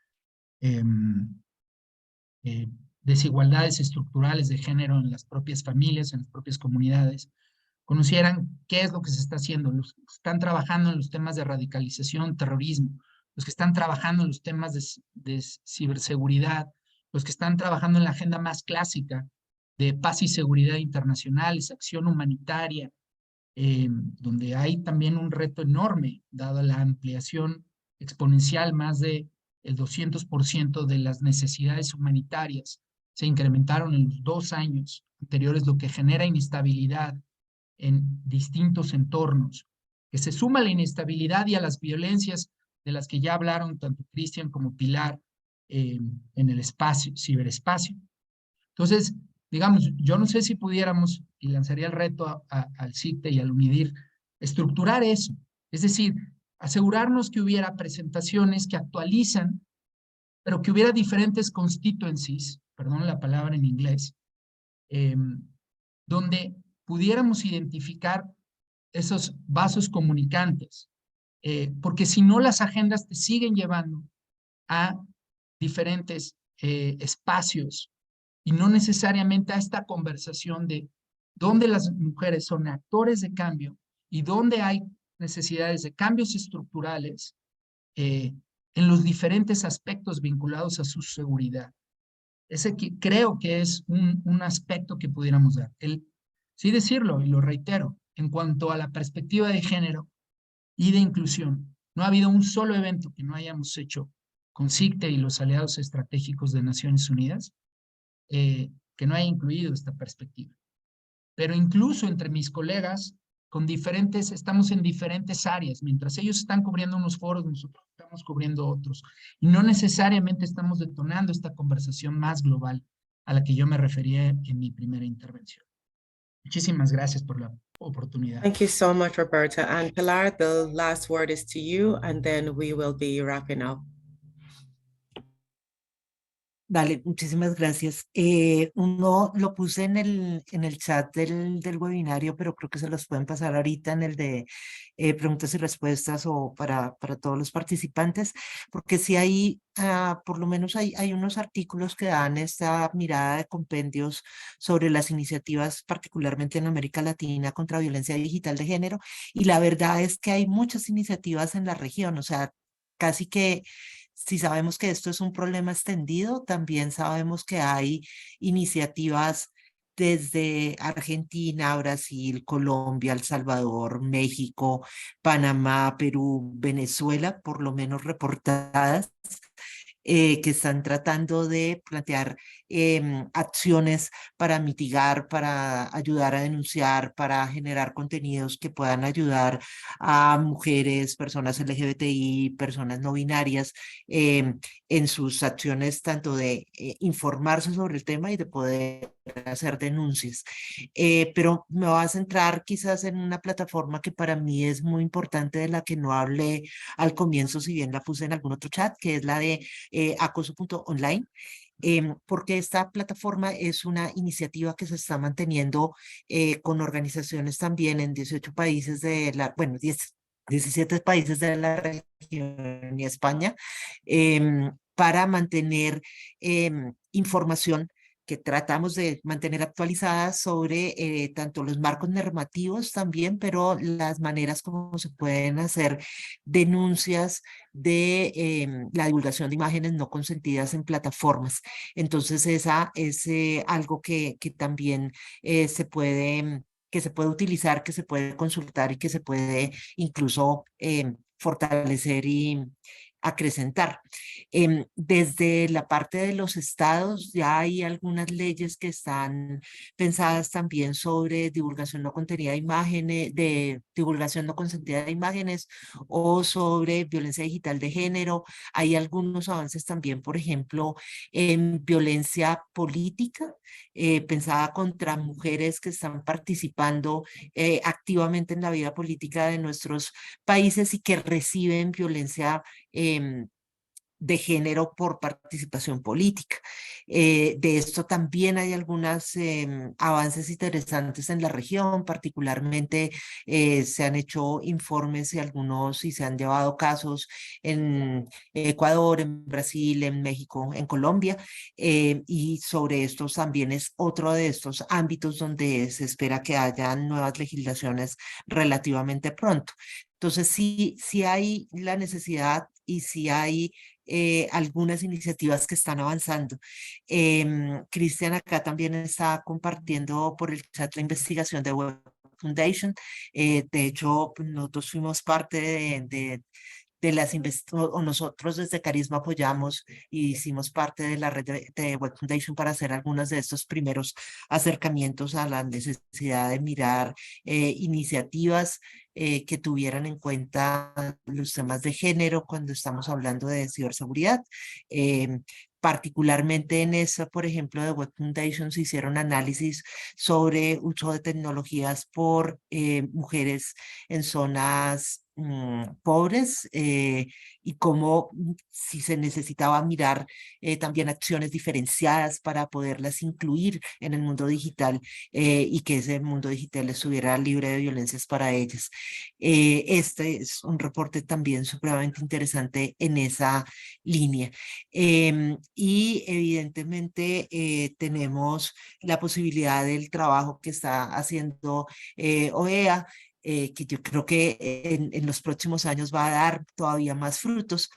desigualdades estructurales de género en las propias familias, en las propias comunidades, conocieran qué es lo que se está haciendo. Los que están trabajando en los temas de radicalización, terrorismo, los que están trabajando en los temas de ciberseguridad, los que están trabajando en la agenda más clásica de paz y seguridad internacionales, acción humanitaria, donde hay también un reto enorme, dada la ampliación exponencial, más de el 200% de las necesidades humanitarias se incrementaron en los 2 años anteriores, lo que genera inestabilidad en distintos entornos, que se suma a la inestabilidad y a las violencias de las que ya hablaron tanto Cristian como Pilar en el espacio, ciberespacio. Entonces, digamos, yo no sé si pudiéramos, y lanzaría el reto al CICTE y al UNIDIR, estructurar eso, es decir, asegurarnos que hubiera presentaciones que actualizan, pero que hubiera diferentes constituencies, perdón la palabra en inglés, donde pudiéramos identificar esos vasos comunicantes, porque si no las agendas te siguen llevando a diferentes espacios y no necesariamente a esta conversación de dónde las mujeres son actores de cambio y dónde hay necesidades de cambios estructurales en los diferentes aspectos vinculados a su seguridad. Ese que creo que es un aspecto que pudiéramos dar. Sí decirlo, y lo reitero, en cuanto a la perspectiva de género y de inclusión, no ha habido un solo evento que no hayamos hecho con CICTE y los aliados estratégicos de Naciones Unidas que no haya incluido esta perspectiva. Pero incluso entre mis colegas, estamos en diferentes áreas. Mientras ellos están cubriendo unos foros, nosotros estamos cubriendo otros. Y no necesariamente estamos detonando esta conversación más global a la que yo me refería en mi primera intervención. Muchísimas gracias por la oportunidad. Thank you so much, Roberta. And Pilar, the last word is to you, and then we will be wrapping up. Dale, muchísimas gracias. Uno lo puse en el chat del webinario, pero creo que se los pueden pasar ahorita en el de preguntas y respuestas o para todos los participantes, porque sí hay, por lo menos hay unos artículos que dan esta mirada de compendios sobre las iniciativas, particularmente en América Latina, contra violencia digital de género, y la verdad es que hay muchas iniciativas en la región, o sea, casi que si sabemos que esto es un problema extendido, también sabemos que hay iniciativas desde Argentina, Brasil, Colombia, El Salvador, México, Panamá, Perú, Venezuela, por lo menos reportadas, que están tratando de plantear acciones para mitigar, para ayudar a denunciar, para generar contenidos que puedan ayudar a mujeres, personas LGBTI, personas no binarias, en sus acciones tanto de informarse sobre el tema y de poder hacer denuncias. Pero me voy a centrar quizás en una plataforma que para mí es muy importante, de la que no hablé al comienzo, si bien la puse en algún otro chat, que es la de acoso.online. Porque esta plataforma es una iniciativa que se está manteniendo con organizaciones también en 18 países de la, bueno, 17 países de la región y España, para mantener información que tratamos de mantener actualizadas sobre tanto los marcos normativos también, pero las maneras como se pueden hacer denuncias de la divulgación de imágenes no consentidas en plataformas. Entonces esa es algo que también se puede utilizar, que se puede consultar y que se puede incluso fortalecer y acrecentar. Desde la parte de los estados ya hay algunas leyes que están pensadas también sobre divulgación no contenida de imágenes, de divulgación no consentida de imágenes, o sobre violencia digital de género. Hay algunos avances también, por ejemplo, en violencia política, pensada contra mujeres que están participando activamente en la vida política de nuestros países y que reciben violencia de género por participación política. De esto también hay algunos avances interesantes en la región, particularmente se han hecho informes y se han llevado casos en Ecuador, en Brasil, en México, en Colombia, y sobre estos también es otro de estos ámbitos donde se espera que haya nuevas legislaciones relativamente pronto. Entonces sí hay la necesidad y sí hay algunas iniciativas que están avanzando. Cristian acá también está compartiendo por el chat la investigación de Web Foundation. De hecho, pues, nosotros fuimos parte de las o nosotros desde Carisma apoyamos y hicimos parte de la red de Web Foundation para hacer algunos de estos primeros acercamientos a la necesidad de mirar iniciativas que tuvieran en cuenta los temas de género cuando estamos hablando de ciberseguridad. Particularmente en esa, por ejemplo, de Web Foundation se hicieron análisis sobre uso de tecnologías por mujeres en zonas pobres y cómo si se necesitaba mirar también acciones diferenciadas para poderlas incluir en el mundo digital y que ese mundo digital estuviera libre de violencias para ellas. Este es un reporte también supremamente interesante en esa línea. Y evidentemente tenemos la posibilidad del trabajo que está haciendo OEA, que yo creo que en los próximos años va a dar todavía más frutos.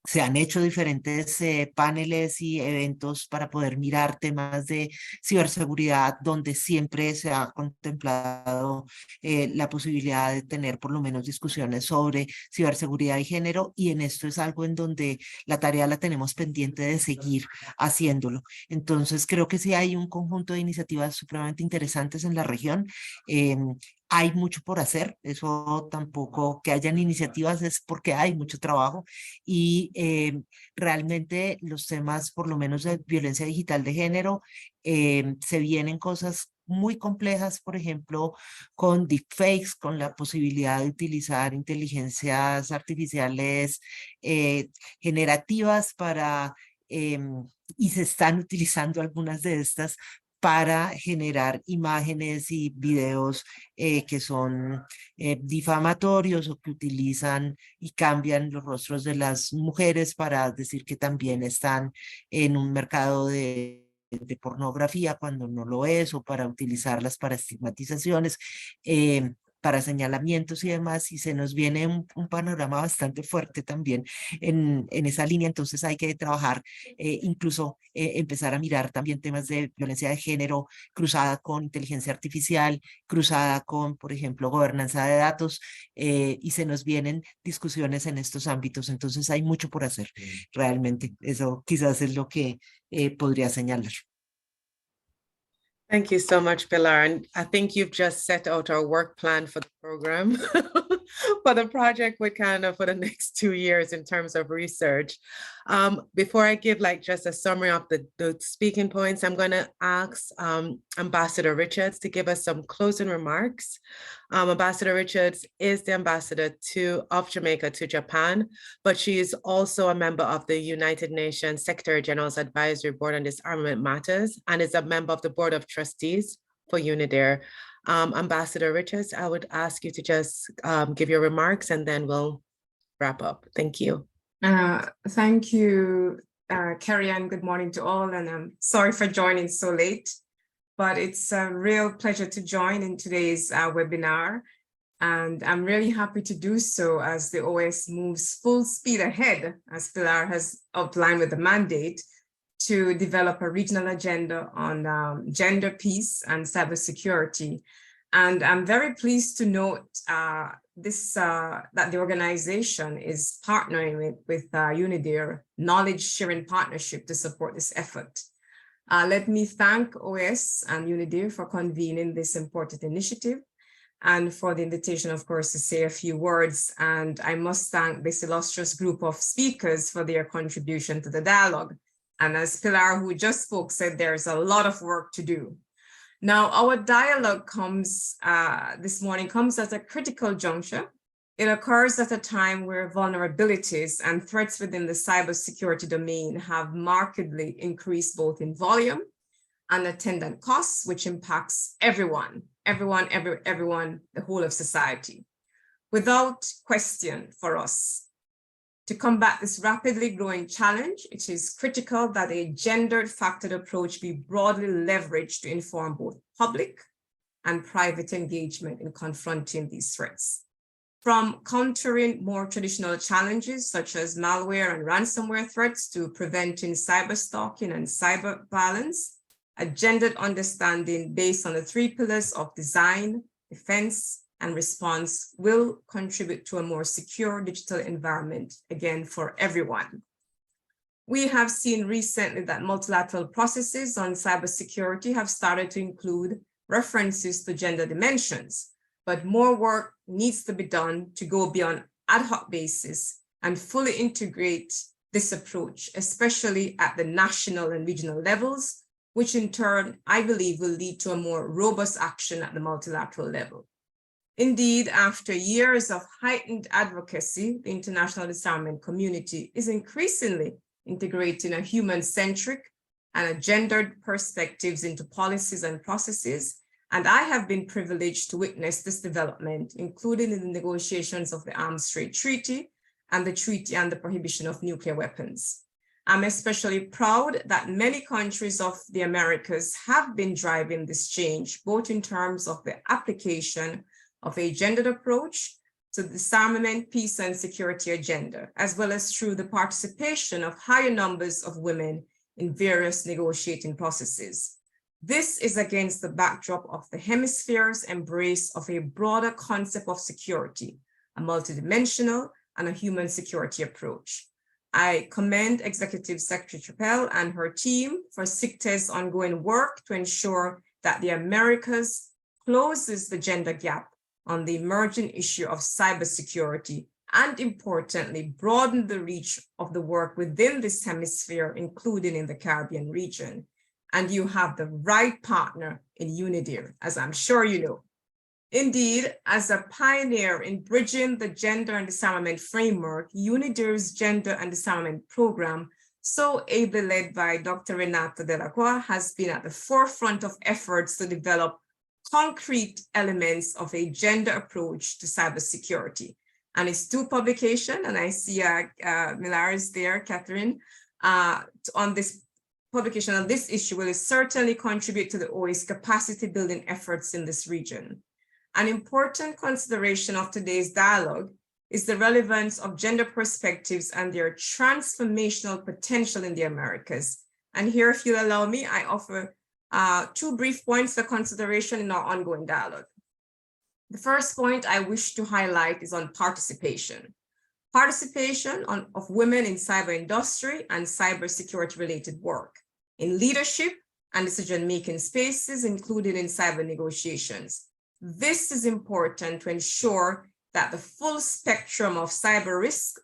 Se han hecho diferentes paneles y eventos para poder mirar temas de ciberseguridad, donde siempre se ha contemplado la posibilidad de tener por lo menos discusiones sobre ciberseguridad y género, y en esto es algo en donde la tarea la tenemos pendiente de seguir haciéndolo. Entonces creo que sí hay un conjunto de iniciativas supremamente interesantes en la región. Hay mucho por hacer, eso tampoco, que hayan iniciativas es porque hay mucho trabajo y realmente los temas, por lo menos de violencia digital de género, se vienen cosas muy complejas, por ejemplo, con deepfakes, con la posibilidad de utilizar inteligencias artificiales generativas para, y se están utilizando algunas de estas para generar imágenes y videos que son difamatorios o que utilizan y cambian los rostros de las mujeres para decir que también están en un mercado de pornografía cuando no lo es, o para utilizarlas para estigmatizaciones, para señalamientos y demás, y se nos viene un panorama bastante fuerte también en esa línea. Entonces hay que trabajar, incluso empezar a mirar también temas de violencia de género cruzada con inteligencia artificial, cruzada con, por ejemplo, gobernanza de datos, y se nos vienen discusiones en estos ámbitos. Entonces hay mucho por hacer, realmente. Eso quizás es lo que podría señalar. Thank you so much, Pilar. And I think you've just set out our work plan for the program, for the project with Canada for the next 2 years in terms of research. Before I give just a summary of the speaking points, I'm going to ask Ambassador Richards to give us some closing remarks. Ambassador Richards is the ambassador of Jamaica to Japan, but she is also a member of the United Nations Secretary General's Advisory Board on Disarmament Matters and is a member of the Board of Trustees for UNIDIR. Ambassador Richards, I would ask you to just give your remarks and then we'll wrap up. Thank you. Thank you, Carrie Ann. Good morning to all, and I'm sorry for joining so late, but it's a real pleasure to join in today's webinar. And I'm really happy to do so as the OAS moves full speed ahead, as Pilar has outlined with the mandate, to develop a regional agenda on gender, peace, and cybersecurity. And I'm very pleased to note that the organization is partnering with UNIDIR Knowledge Sharing Partnership to support this effort. Let me thank OAS and UNIDIR for convening this important initiative and for the invitation, of course, to say a few words. And I must thank this illustrious group of speakers for their contribution to the dialogue. And as Pilar, who just spoke, said, there's a lot of work to do. Now, our dialogue this morning comes at a critical juncture It occurs at a time where vulnerabilities and threats within the cybersecurity domain have markedly increased both in volume and attendant costs, which impacts everyone, the whole of society. Without question for us, to combat this rapidly growing challenge, it is critical that a gendered factored approach be broadly leveraged to inform both public and private engagement in confronting these threats. From countering more traditional challenges such as malware and ransomware threats to preventing cyberstalking and cyber violence, a gendered understanding based on the 3 pillars of design, defense, and response will contribute to a more secure digital environment, again, for everyone. We have seen recently that multilateral processes on cybersecurity have started to include references to gender dimensions, but more work needs to be done to go beyond ad hoc basis and fully integrate this approach, especially at the national and regional levels, which in turn, I believe, will lead to a more robust action at the multilateral level. Indeed, after years of heightened advocacy, the international disarmament community is increasingly integrating a human-centric and a gendered perspectives into policies and processes. And I have been privileged to witness this development, including in the negotiations of the Arms Trade Treaty and the Treaty on the Prohibition of Nuclear Weapons. I'm especially proud that many countries of the Americas have been driving this change, both in terms of the application of a gendered approach to the disarmament, peace, and security agenda, as well as through the participation of higher numbers of women in various negotiating processes. This is against the backdrop of the hemisphere's embrace of a broader concept of security, a multidimensional and a human security approach. I commend Executive Secretary Chappell and her team for SIGTE's ongoing work to ensure that the Americas closes the gender gap on the emerging issue of cybersecurity, and importantly, broaden the reach of the work within this hemisphere, including in the Caribbean region. And you have the right partner in UNIDIR, as I'm sure you know. Indeed, as a pioneer in bridging the gender and disarmament framework, UNIDIR's Gender and Disarmament Program, so ably led by Dr. Renata Delacroix, has been at the forefront of efforts to develop concrete elements of a gender approach to cybersecurity. And its 2 publications, and I see Milars there, Catherine, on this publication on this issue will certainly contribute to the OA's capacity building efforts in this region. An important consideration of today's dialogue is the relevance of gender perspectives and their transformational potential in the Americas. And here, if you'll allow me, I offer 2 brief points for consideration in our ongoing dialogue. The first point I wish to highlight is on participation. Participation of women in cyber industry and cybersecurity related work, in leadership and decision-making spaces, including in cyber negotiations. This is important to ensure that the full spectrum of cyber risk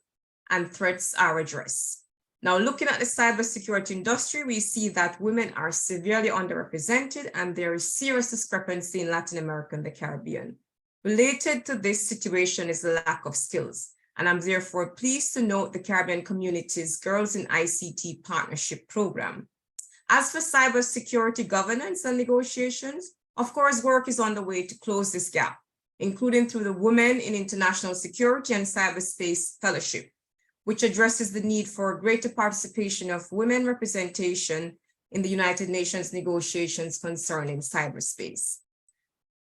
and threats are addressed. Now, looking at the cybersecurity industry, we see that women are severely underrepresented and there is serious discrepancy in Latin America and the Caribbean. Related to this situation is the lack of skills. And I'm therefore pleased to note the Caribbean Community's Girls in ICT Partnership Program. As for cybersecurity governance and negotiations, of course, work is on the way to close this gap, including through the Women in International Security and Cyberspace Fellowship, which addresses the need for greater participation of women representation in the United Nations negotiations concerning cyberspace.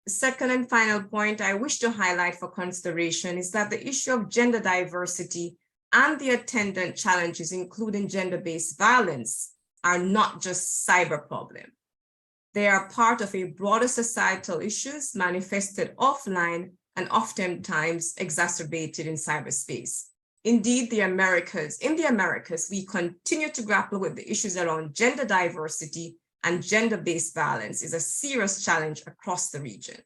The second and final point I wish to highlight for consideration is that the issue of gender diversity and the attendant challenges, including gender-based violence, are not just cyber problem. They are part of a broader societal issues manifested offline and oftentimes exacerbated in cyberspace. Indeed, in the Americas, we continue to grapple with the issues around gender diversity and gender-based violence is a serious challenge across the region.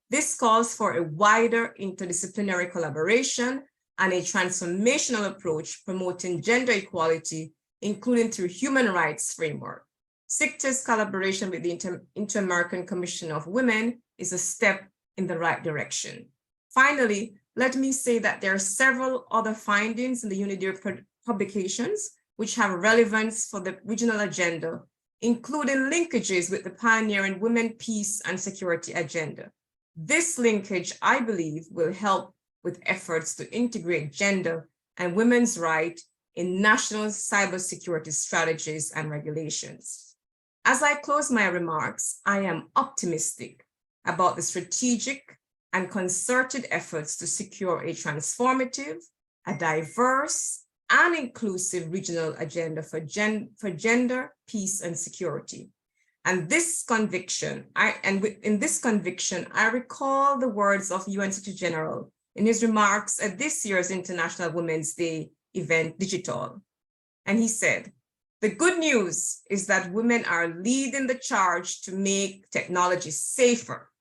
This calls for a wider interdisciplinary collaboration and a transformational approach promoting gender equality, including through human rights framework. SIGTE's collaboration with the Inter-American Commission of Women is a step in the right direction. Finally, let me say that there are several other findings in the UNIDIR publications which have relevance for the regional agenda, including linkages with the pioneering women, peace, and security agenda. This linkage, I believe, will help with efforts to integrate gender and women's rights in national cybersecurity strategies and regulations. As I close my remarks, I am optimistic about the strategic and concerted efforts to secure a transformative, a diverse, and inclusive regional agenda for gender, peace, and security. And this conviction, in this conviction, I recall the words of UN Secretary General in his remarks at this year's International Women's Day event, Digital. And he said, "The good news is that women are leading the charge to make technology safer,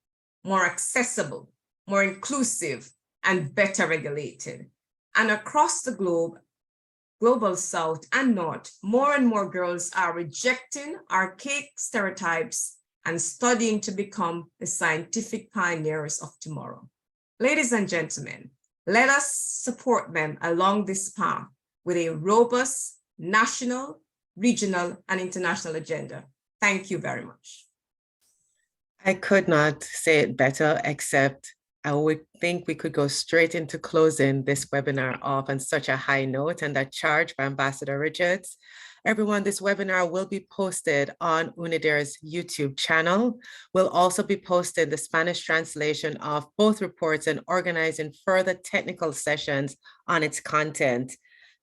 more accessible, more inclusive, and better regulated. And across the globe, Global South and North, more and more girls are rejecting archaic stereotypes and studying to become the scientific pioneers of tomorrow." Ladies and gentlemen, let us support them along this path with a robust national, regional, and international agenda. Thank you very much. I could not say it better, except I would think we could go straight into closing this webinar off on such a high note, and that charge by Ambassador Richards. Everyone, this webinar will be posted on UNIDIR's YouTube channel. We'll also be posting the Spanish translation of both reports and organizing further technical sessions on its content.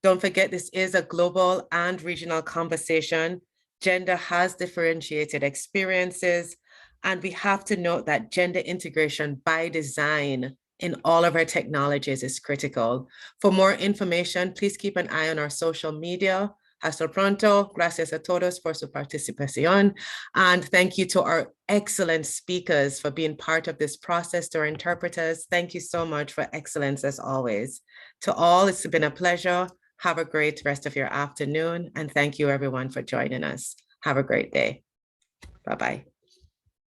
Don't forget, this is a global and regional conversation. Gender has differentiated experiences, and we have to note that gender integration by design in all of our technologies is critical. For more information, please keep an eye on our social media. Hasta pronto. Gracias a todos por su participación. And thank you to our excellent speakers for being part of this process, to our interpreters. Thank you so much for excellence as always. To all, it's been a pleasure. Have a great rest of your afternoon. And thank you everyone for joining us. Have a great day. Bye-bye.